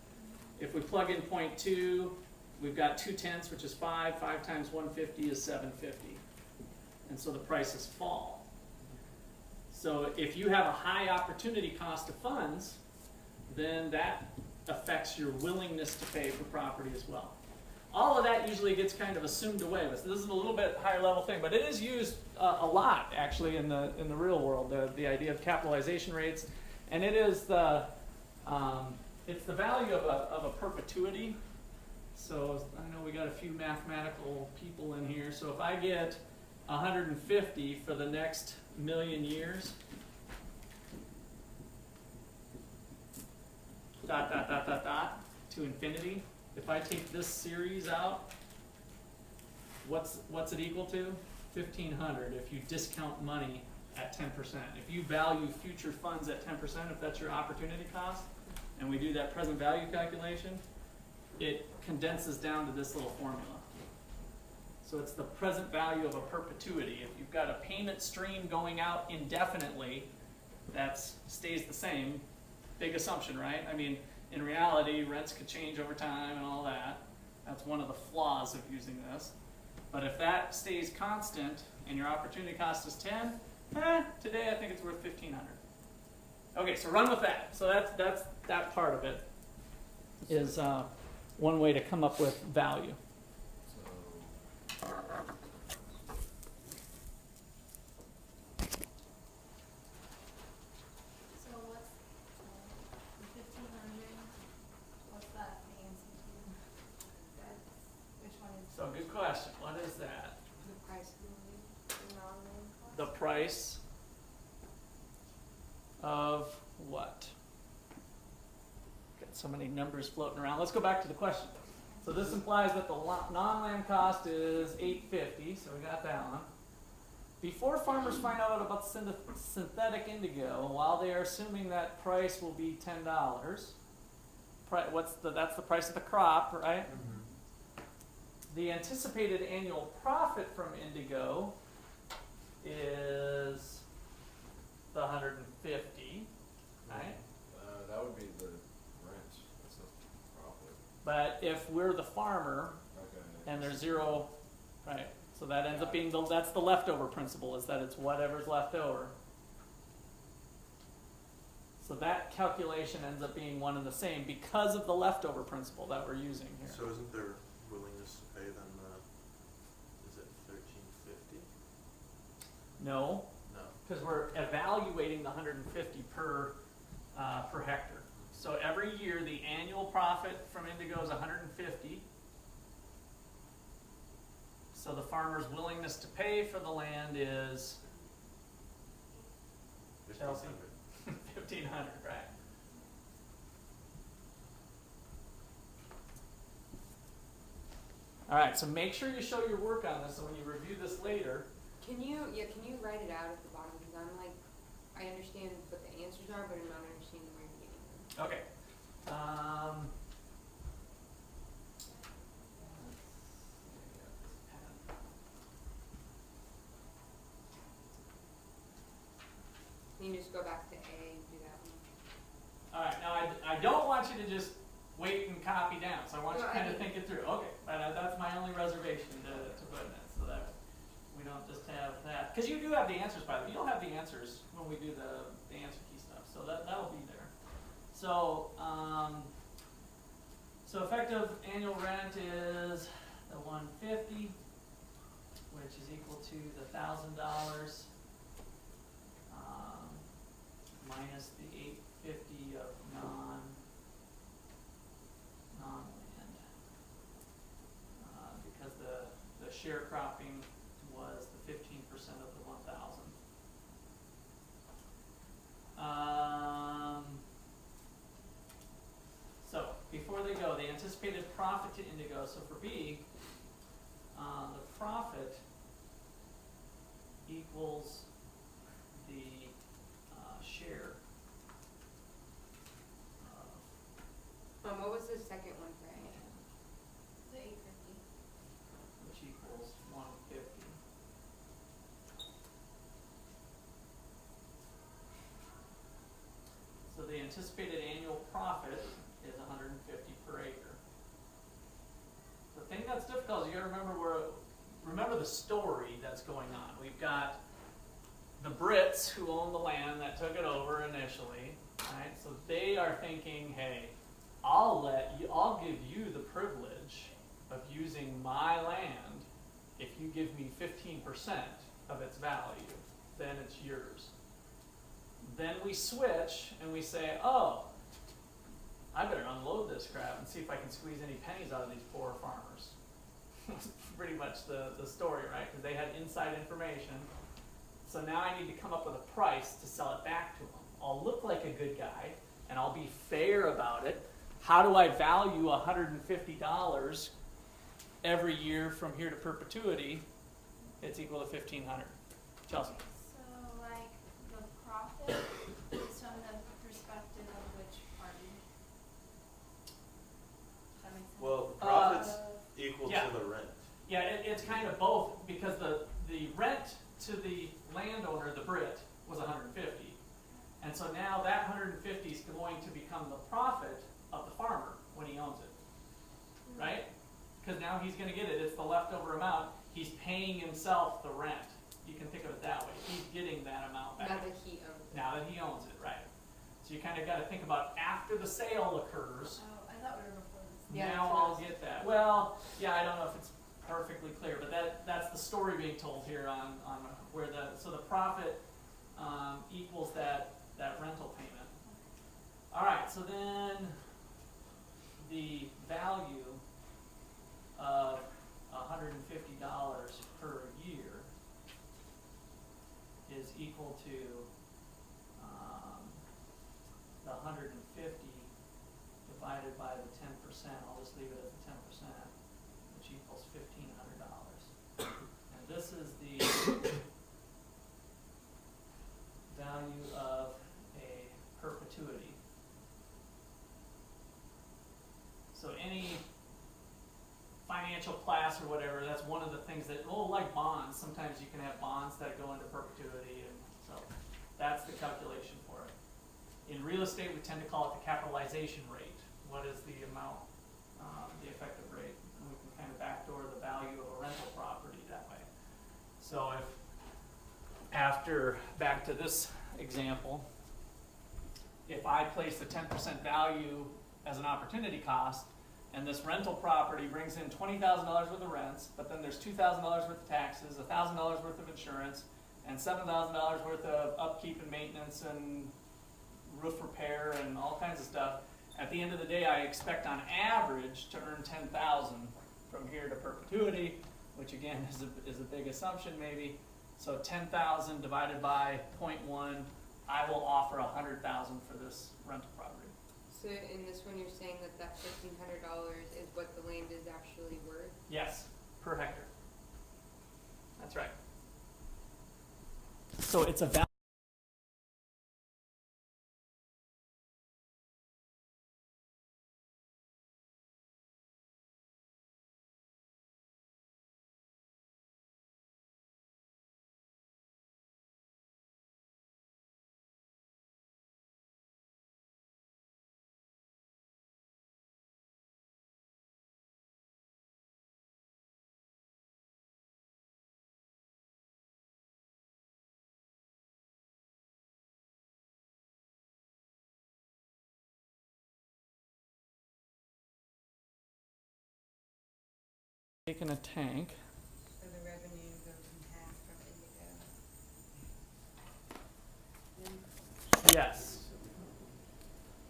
If we plug in 0.2, we've got 2/10, which is 5. 5 times 150 is 750. And so the prices fall. So if you have a high opportunity cost of funds, then that affects your willingness to pay for property as well. All of that usually gets kind of assumed away. So this is a little bit higher level thing, but it is used a lot actually in the real world. The idea of capitalization rates, and it is it's the value of a perpetuity. So I know we got a few mathematical people in here. So if I get 150 for the next 1,000,000 years, dot dot dot dot dot to infinity. If I take this series out, what's it equal to? 1,500 if you discount money at 10%. If you value future funds at 10%, if that's your opportunity cost, and we do that present value calculation, it condenses down to this little formula. So it's the present value of a perpetuity. If you've got a payment stream going out indefinitely, that stays the same. Big assumption, right? I mean, in reality, rents could change over time and all that. That's one of the flaws of using this. But if that stays constant and your opportunity cost is 10, today I think it's worth 1,500. Okay, so run with that. So that's that part of it is one way to come up with value. So, So what's, 1,500, what's that fancy to? That's, which one is? So good question. What is that? The price of the non-land cost? The price of what? Got so many numbers floating around. Let's go back to the question. So this implies that the non-land cost is $850, so we got that one. Before farmers find out about synthetic indigo, while they are assuming that price will be $10, that's the price of the crop, right? The anticipated annual profit from indigo is the 150, right? that would be the rent, that's not the profit. But if we're the farmer Okay. and there's zero, right, so that ends up being, that's the leftover principle, is that it's whatever's left over. So that calculation ends up being one and the same because of the leftover principle that we're using here. So isn't there willingness to pay then is it 1350? No, No. because we're evaluating the 150 per hectare. So every year the annual profit from Indigo is 150. So the farmer's willingness to pay for the land is Chelsea? 1,500, right? All right, so make sure you show your work on this, so when you review this later. Can you write it out at the bottom, because I'm like, I understand what the answers are, but I'm not understanding where you're getting them. Okay. You can just go back to A and do that one. All right, now I don't want you to just wait and copy down, so I want you No, to kind I of think it through. Okay, but that's my only reservation to put in it, so that we don't just have that. Because you do have the answers, by the way. You'll have the answers when we do the answer key stuff, so that'll be there. So, so effective annual rent is the 150, which is equal to the $1,000 minus the 850 of non-land, because the sharecropping was the 15% of the 1,000. So before they go, the anticipated profit to Indigo. So for B, the profit equals the share of, What was the second one for A? The 850. which equals 150. So the anticipated annual profit is 150 per acre. The thing that's difficult is you gotta remember the story that's going on. We've got the Brits who own the land that took it over initially, right? So they are thinking, hey, I'll give you the privilege of using my land if you give me 15% of its value, then it's yours. Then we switch and we say, oh, I better unload this crap and see if I can squeeze any pennies out of these poor farmers. That's pretty much the story, right? Because they had inside information. So now I need to come up with a price to sell it back to them. I'll look like a good guy, and I'll be fair about it. How do I value $150 every year from here to perpetuity? It's equal to 1,500. Chelsea. So like the profit is from the perspective of which party? Does that make sense? Well, the profit's Uh, equal yeah. to the rent. Yeah, it's kind of both, because the rent to the landowner, the Brit, was 150. And so now that 150 is going to become the profit of the farmer when he owns it, right? Because now he's going to get it. It's the leftover amount. He's paying himself the rent. You can think of it that way. He's getting that amount back. Now that he owns it. Now that he owns it, right? So you kind of got to think about after the sale occurs. Oh, I thought we were before this. Yeah, Now that's what I I'll was- get that. Well, yeah, I don't know if it's perfectly clear, but that's the story being told here on where the profit equals that rental payment. All right, so then the value of $150 per year is equal to the 150 divided by the 10%. I'll just leave it as the 10%, which equals $1,500. And this is the value of a perpetuity. So any financial class or whatever, that's one of the things that, like bonds, sometimes you can have bonds that go into perpetuity, and so that's the calculation for it. In real estate, we tend to call it the capitalization rate. What is the amount the effective rate. And we can kind of backdoor the value of a rental property that way. So if after, back to this example, if I place the 10% value as an opportunity cost, and this rental property brings in $20,000 worth of rents, but then there's $2,000 worth of taxes, $1,000 worth of insurance, and $7,000 worth of upkeep and maintenance and roof repair and all kinds of stuff. At the end of the day, I expect on average to earn $10,000 from here to perpetuity, which again is a big assumption maybe. So 10,000 divided by 0.1, I will offer 100,000 for this rental property. So in this one, you're saying that that $1,500 is what the land is actually worth? Yes, per hectare. That's right. So it's a value. Taking a tank. So the revenue goes in half from Indigo. Yes.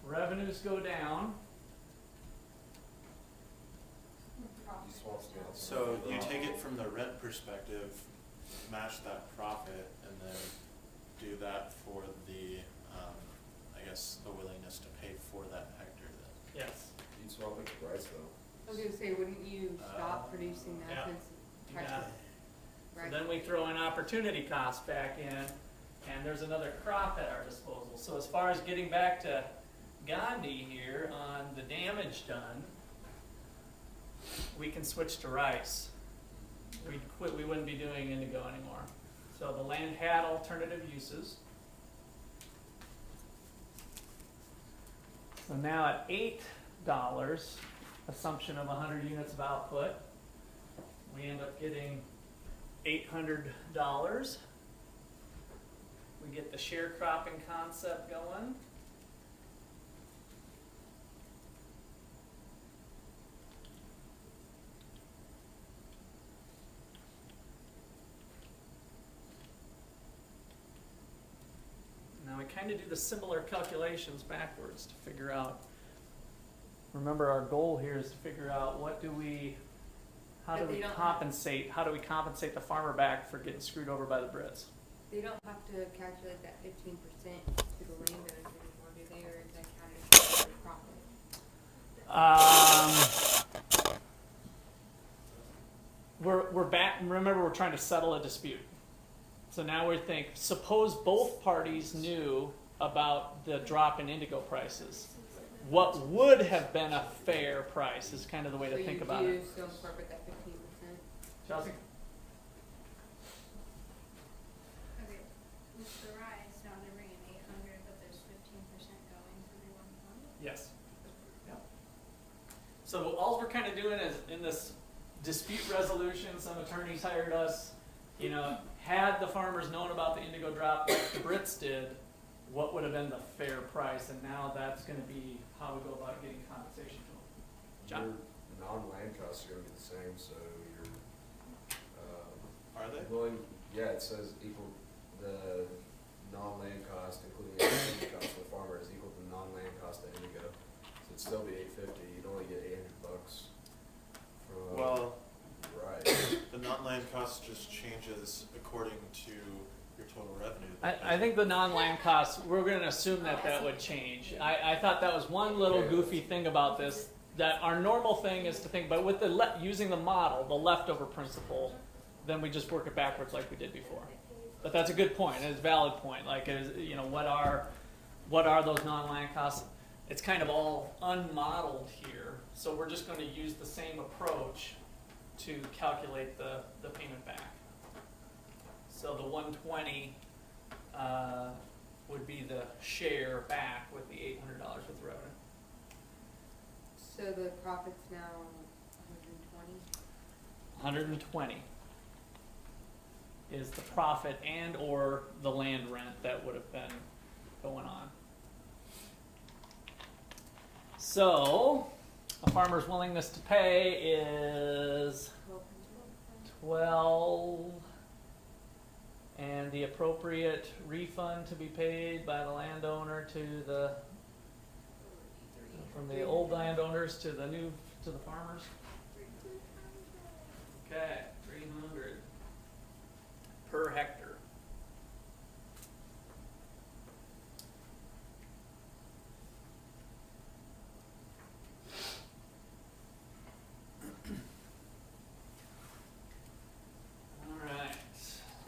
Revenues go down. You swap scale. So you take it from the rent perspective, match that profit, and then do that for the, I guess, the willingness to pay for that hectare then. Yes. You'd swap it to price though. I was gonna say, wouldn't you stop producing that yeah. since You prices? got it. Right. So then we throw an opportunity cost back in, and there's another crop at our disposal. So as far as getting back to Gandhi here on the damage done, we can switch to rice. We'd quit, we wouldn't be doing indigo anymore. So the land had alternative uses. So now at $8, assumption of 100 units of output, we end up getting $800. We get the sharecropping concept going. Now we kind of do the similar calculations backwards to figure out. Remember, our goal here is to figure out how do we compensate the farmer back for getting screwed over by the Brits? They don't have to calculate that 15% to the landowners anymore, do they, or is that counted as profit? We're back. Remember, we're trying to settle a dispute. So now we think, suppose both parties knew about the drop in indigo prices. What would have been a fair price is kind of the way to think about it. So you do still incorporate that 15%? Chelsea? Okay, with the rise, now they're bringing 800, but there's 15% going to the one fund? Yes. Yep. So all we're kind of doing is in this dispute resolution, some attorneys hired us, had the farmers known about the indigo drop like the Brits did, what would have been the fair price? And now that's going to be how we go about getting compensation to them. John? Your non-land costs are gonna be the same, so your, Are they? yeah, it says equal, the non-land cost, including the activity cost of the farmer, is equal to the non-land cost of indigo. So it'd still be $850, you'd only get $800 from. Well, Right. the non-land cost just changes according to your total revenue. I think the non-land costs, we're going to assume that would change. I thought that was one little goofy thing about this, that our normal thing is to think, but with using the model, the leftover principle, then we just work it backwards like we did before. But that's a good point. It's a valid point. Like, what are those non-land costs? It's kind of all unmodeled here, so we're just going to use the same approach to calculate the payment back. So the 120 would be the share back with the $800 worth of revenue. So the profit's now 120? 120 is the profit and or the land rent that would have been going on. So a farmer's willingness to pay is 12, and the appropriate refund to be paid by the landowner to the, from the old landowners to the new, to the farmers. Okay, 300 per hectare.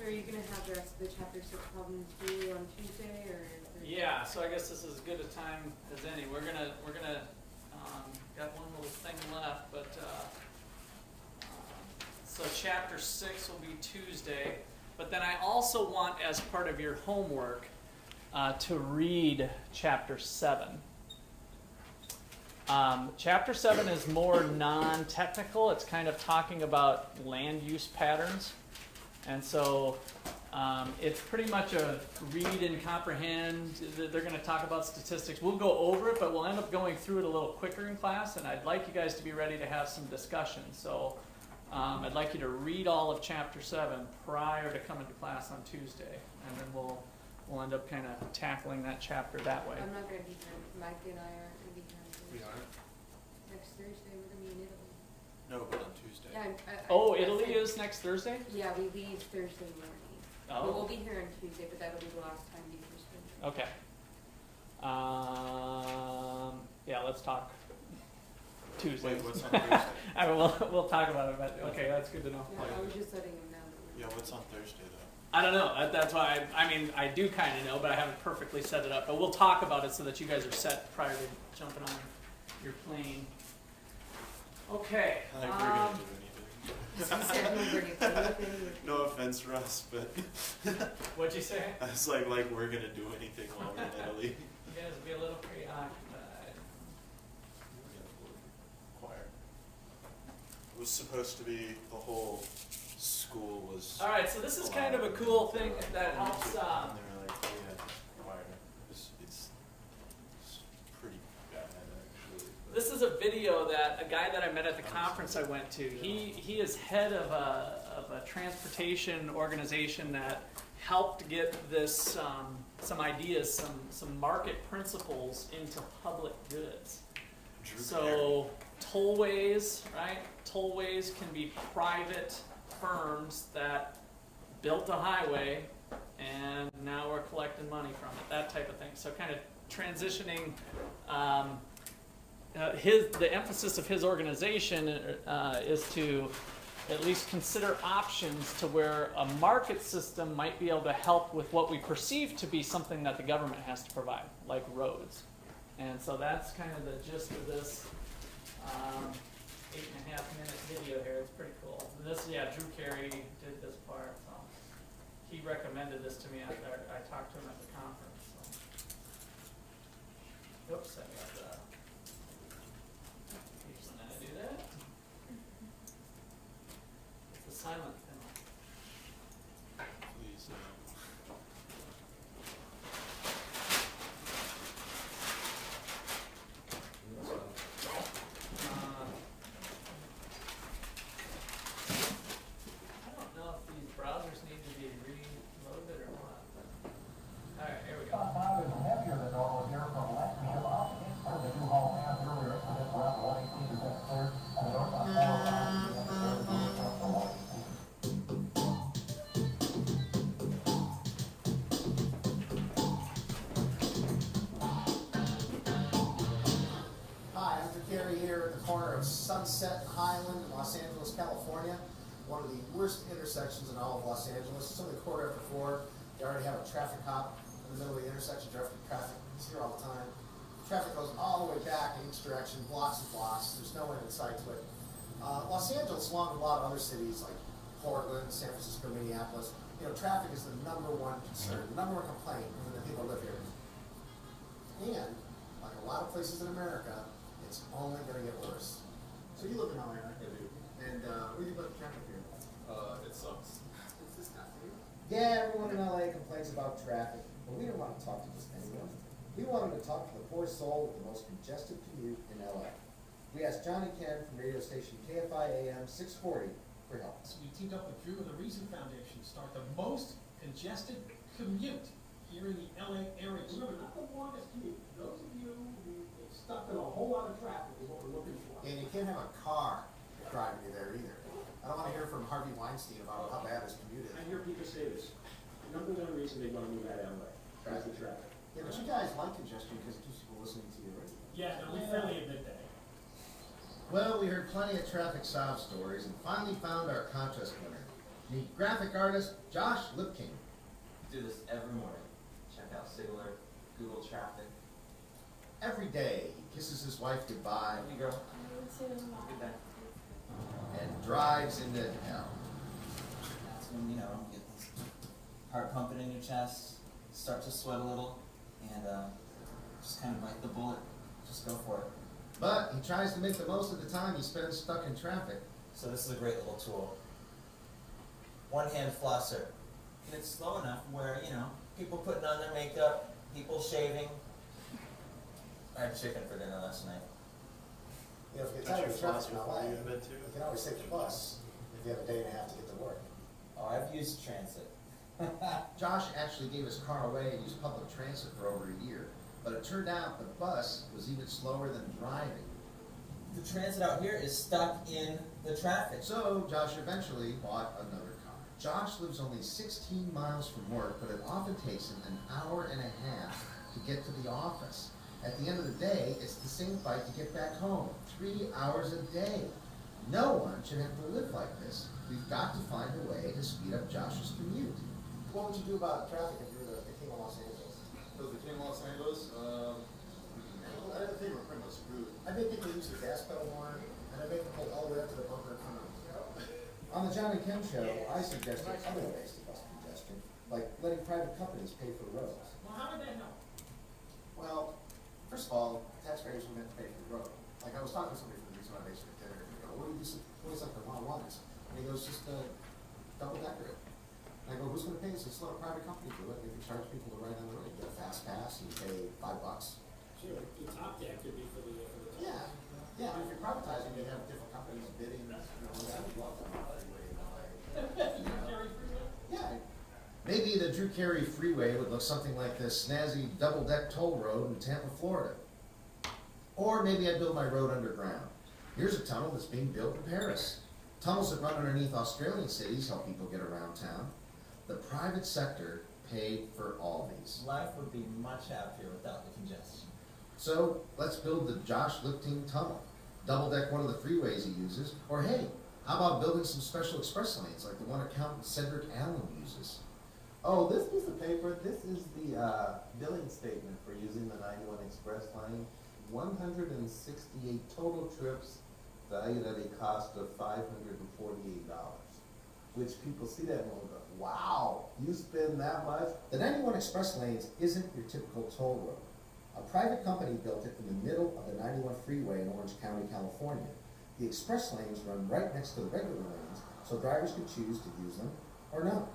Are you gonna have the rest of the chapter 6 problems due on Tuesday, or? Yeah, so I guess this is as good a time as any. We're gonna got one little thing left, but so chapter 6 will be Tuesday. But then I also want, as part of your homework, to read chapter 7. Chapter 7 is more non-technical. It's kind of talking about land use patterns. And so it's pretty much a read and comprehend. They're going to talk about statistics. We'll go over it, but we'll end up going through it a little quicker in class. And I'd like you guys to be ready to have some discussion. So I'd like you to read all of chapter 7 prior to coming to class on Tuesday. And then we'll end up kind of tackling that chapter that way. I'm not going to be here. Mike and I aren't going to be here on Thursday. We are. Next Thursday, we're going to be in Italy. No, but on Tuesday. Oh, Italy is next Thursday? Yeah, we leave Thursday morning. Oh. But we'll be here on Tuesday, but that'll be the last time before spring. Okay. Yeah, let's talk Tuesday. Wait, what's on Thursday? I mean, we'll talk about it, but okay, that's good to know. Yeah, I was just letting him know that we're. Yeah, what's on Thursday though? I don't know. That's why I mean, I do kind of know, but I haven't perfectly set it up. But we'll talk about it so that you guys are set prior to jumping on your plane. Okay. I think we're gonna do anything. No offense, Russ, but What'd you say? I was like we're gonna do anything while we're in Italy. You guys will be a little preoccupied. Choir. It was supposed to be the whole school was. All right, so this is kind of a cool thing that helps. And they were like, yeah, choir. It's pretty bad actually. This is a video that a guy that I met at the conference I went to. He is head of a transportation organization that helped get this some ideas, some market principles into public goods. Drew So tollways, right? Tollways can be private firms that built a highway and now we're collecting money from it. That type of thing. So kind of transitioning. The emphasis of his organization is to at least consider options to where a market system might be able to help with what we perceive to be something that the government has to provide, like roads. And so that's kind of the gist of this 8.5-minute video here. It's pretty cool. And this, yeah, Drew Carey did this part. So he recommended this to me after I talked to him at the conference. So. Oops, I got that. When I do that, it's a silent film. Please. I don't know if these browsers need to be reloaded or what. All right, here we go. Now is heavier than normal here from Lexington up for the new hall path earlier for this route 118 is at third and the northbound 405 Hi, I'm Drew Carey here at the corner of Sunset and Highland in Los Angeles, California. One of the worst intersections in all of Los Angeles. It's only 4:15. They already have a traffic cop in the middle of the intersection. Traffic is here all the time. Traffic goes all the way back in each direction, blocks and blocks. There's no end in sight to it. Los Angeles, along with a lot of other cities like Portland, San Francisco, Minneapolis, traffic is the #1 concern, the #1 complaint from the people who live here. And like a lot of places in America, It's only gonna get worse. So you live in LA, right? I do. And, what do you think about the traffic here? It sucks. Is this not for you? Yeah, everyone in LA complains about traffic, but we don't want to talk to just anyone. We wanted to talk to the poor soul with the most congested commute in LA. We asked Johnny Ken from radio station KFI AM 640 for help. So we teamed up with Drew and the Reason Foundation to start the most congested commute here in the LA area. Remember, not the longest commute. Those of you who get stuck in a whole lot of traffic is what we're looking for. And you can't have a car driving you there either. I don't wanna hear from Harvey Weinstein about how bad his commute is. I hear people say this. The number one reason they want to move out of LA is the traffic. Yeah, but you guys like congestion because it keeps people listening to you, right? Yeah, no, we fairly admit that. Well, we heard plenty of traffic sob stories and finally found our contest winner. Meet graphic artist Josh Lipking. Do this every morning. Check out Sigler, Google Traffic. Every day, he kisses his wife goodbye Here you go. Good day. and drives into hell. That's when, you know, you get this heart pumping in your chest, start to sweat a little, and just kind of bite the bullet. Just go for it. But he tries to make the most of the time he spends stuck in traffic. So this is a great little tool. One-hand flosser. And it's slow enough where, you know, people putting on their makeup, people shaving. I had chicken for dinner last night. You know, if you get That's tired your of traffic in philosophy LA, for you a bit too. you can always take the bus if you have a day and a half to get to work. Oh, I've used transit. Josh actually gave his car away and used public transit for over a year. But it turned out the bus was even slower than driving. The transit out here is stuck in the traffic. So Josh eventually bought another car. Josh lives only 16 miles from work, but it often takes him an hour and a half to get to the office. At the end of the day, it's the same fight to get back home. 3 hours a day. No one should have to live like this. We've got to find a way to speed up Josh's commute. What would you do about traffic if you were the king of Los Angeles? So the King of Los Angeles, I think we're pretty much screwed. I make people use the gas pedal more, and I make them pull all the way up to the bumper in front of them. On the John and Kim show, I suggested other ways to bust congestion, like letting private companies pay for roads. Well, how did that help? Well, first of all, taxpayers were meant to pay for the road. Like, I was talking to somebody from the Reason Foundation at dinner, and they go, what do you do, what is that for Model 1s? And he goes, just double decker it. And I go, who's gonna pay this? Just let a private company do it. They can charge people to ride on the road. You get a fast pass, and you pay $5. Sure, the top deck could be for the Yeah, yeah, but if you're privatizing, you'd have different companies bidding, you know, I would love that anyway in LA. You know? Yeah, Maybe the Drew Carey freeway would look something like this snazzy double-deck toll road in Tampa, Florida. Or maybe I'd build my road underground. Here's a tunnel that's being built in Paris. Tunnels that run underneath Australian cities help people get around town. The private sector paid for all these. Life would be much happier without the congestion. So let's build the Josh Lipting Tunnel. Double deck one of the freeways he uses. Or hey, how about building some special express lanes like the one accountant Cedric Allen uses? Oh, this piece of paper, this is the billing statement for using the 91 Express Lane. 168 total trips, valued at a cost of $548. Which people see that and go, wow, you spend that much? The 91 Express Lanes isn't your typical toll road. A private company built it in the middle of the 91 freeway in Orange County, California. The express lanes run right next to the regular lanes, so drivers can choose to use them or not.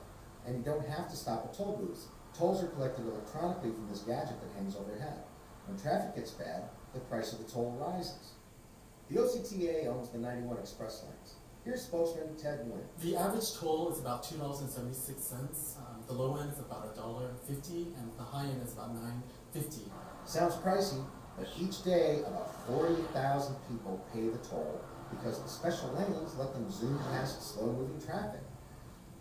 And you don't have to stop at toll booths. Tolls are collected electronically from this gadget that hangs overhead. When traffic gets bad, the price of the toll rises. The OCTA owns the 91 express lanes. Here's spokesman Ted Nguyen. The average toll is about $2.76. The low end is about $1.50, and the high end is about $9.50. Sounds pricey, but each day about 40,000 people pay the toll because the special lanes let them zoom past slow-moving traffic.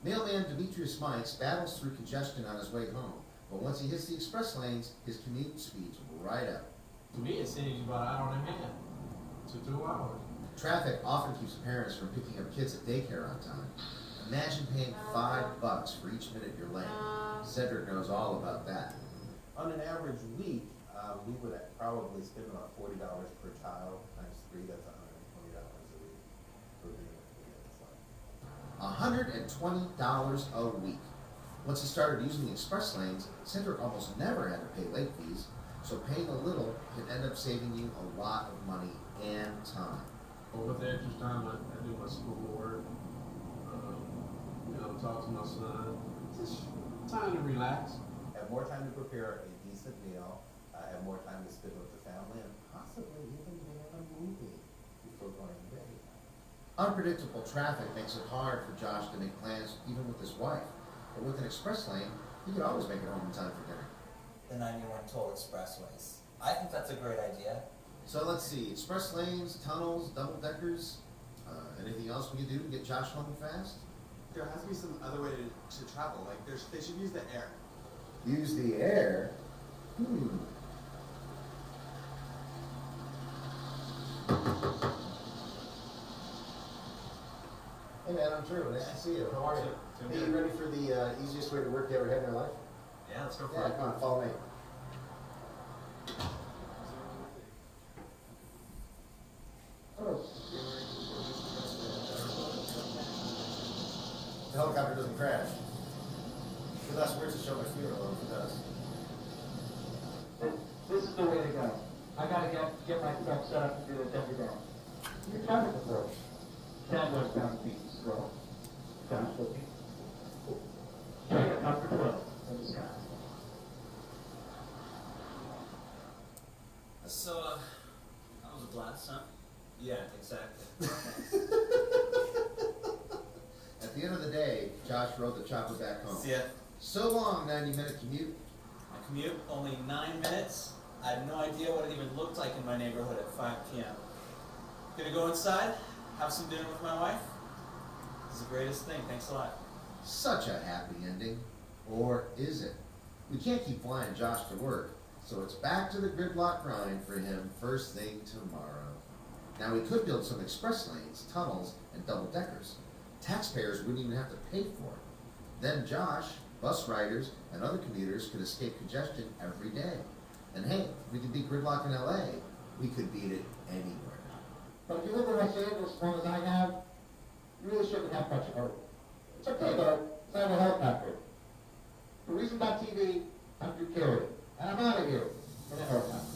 Mailman Demetrius Mikes battles through congestion on his way home, but once he hits the express lanes, his commute speeds right up. To me, it seems about an hour and a half to 2 hours. Traffic often keeps parents from picking up kids at daycare on time. Imagine paying $5 for each minute you're late. Cedric knows all about that. On an average week, we would probably spend about $40 per child times 3, that's $120 a week for being $120 a week. Once he started using the express lanes, Cedric almost never had to pay late fees, so paying a little can end up saving you a lot of money and time. Over the extra time, I do my schoolwork, talk to my son. Just time to relax. Have more time to prepare a decent meal, have more time to spend with the family, and possibly even get a movie before going to bed. Unpredictable traffic makes it hard for Josh to make plans even with his wife. But with an express lane, he could always make it home in time for dinner. The 91 toll expressways. I think that's a great idea. So let's see, express lanes, tunnels, double deckers, anything else we can do to get Josh home fast? There has to be some other way to travel. Like they should use the air. Use the air? Hey man, I'm Drew. Nice to see you. How are you? Hey, you ready for the easiest way to work you ever had in your life? Yeah, let's go for Yeah, it. come on, follow me. The helicopter doesn't crash. The last words to show my funeral if it does. This is the way to go. I gotta get myself set up to do this every day. Your traffic approach. Chad westbound feet slow. Down flipping. Up for 12 in the sky. So, that was a blast, huh? Yeah, exactly. At the end of the day, Josh rode the chopper back home. See ya. So long, 90-minute commute. My commute, only 9 minutes. I have no idea what it even looked like in my neighborhood at 5 p.m. Gonna go inside, have some dinner with my wife. This is the greatest thing. Thanks a lot. Such a happy ending. Or is it? We can't keep flying Josh to work, so it's back to the gridlock grind for him first thing tomorrow. Now we could build some express lanes, tunnels, and double deckers. Taxpayers wouldn't even have to pay for it. Then Josh, bus riders, and other commuters could escape congestion every day. And hey, if we could beat gridlock in LA, we could beat it anywhere. But if you live in Los Angeles as long as I have, you really shouldn't have much hope. It's okay though, I have a helicopter. For Reason.tv, I'm Drew Carey, and I'm out of here in a helicopter.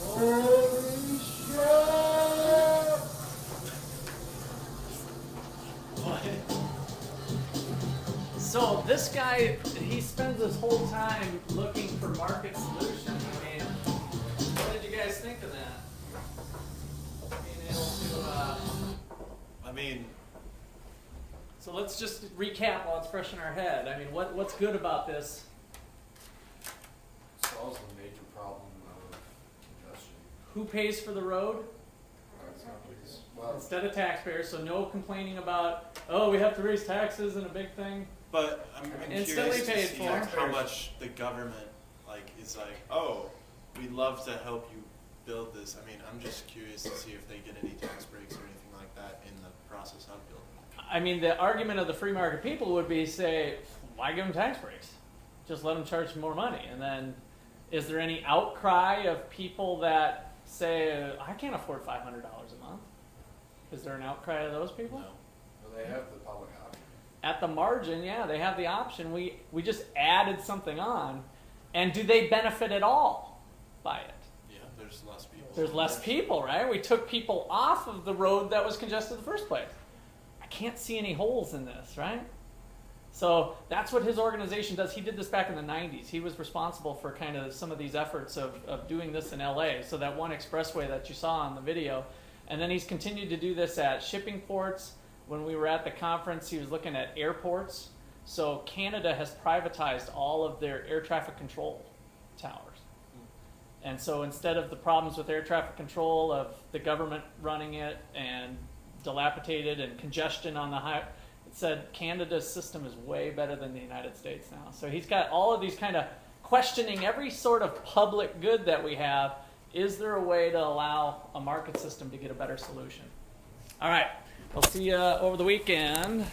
Holy shit! So this guy, he spends his whole time looking for market solutions. I mean, what did you guys think of that? Being able to, so let's just recap while it's fresh in our head. I mean, what's good about this? Solves the major problem of congestion. Who pays for the road? Well, Instead of taxpayers, so no complaining about, oh, we have to raise taxes and a big thing. But I'm Instantly curious to paid see for. like, how much the government is like, oh, we'd love to help you build this. I mean, I'm just curious to see if they get any tax breaks or anything like that in the process of building. I mean, the argument of the free market people would be, say, why give them tax breaks? Just let them charge more money. And then, is there any outcry of people that say, I can't afford $500 a month? Is there an outcry of those people? No. well, they have the public option. At the margin, yeah, they have the option. We just added something on. And do they benefit at all by it? Yeah, there's less people. There's less people, right? We took people off of the road that was congested in the first place. I can't see any holes in this, right? So that's what his organization does. He did this back in the 90s. He was responsible for kind of some of these efforts of doing this in LA. So that one expressway that you saw on the video. And then he's continued to do this at shipping ports. When we were at the conference, he was looking at airports. So Canada has privatized all of their air traffic control towers. And so instead of the problems with air traffic control of the government running it and dilapidated and congestion on the highway, it said Canada's system is way better than the United States now. So he's got all of these kind of questioning every sort of public good that we have. Is there a way to allow a market system to get a better solution? All right, we'll see you over the weekend.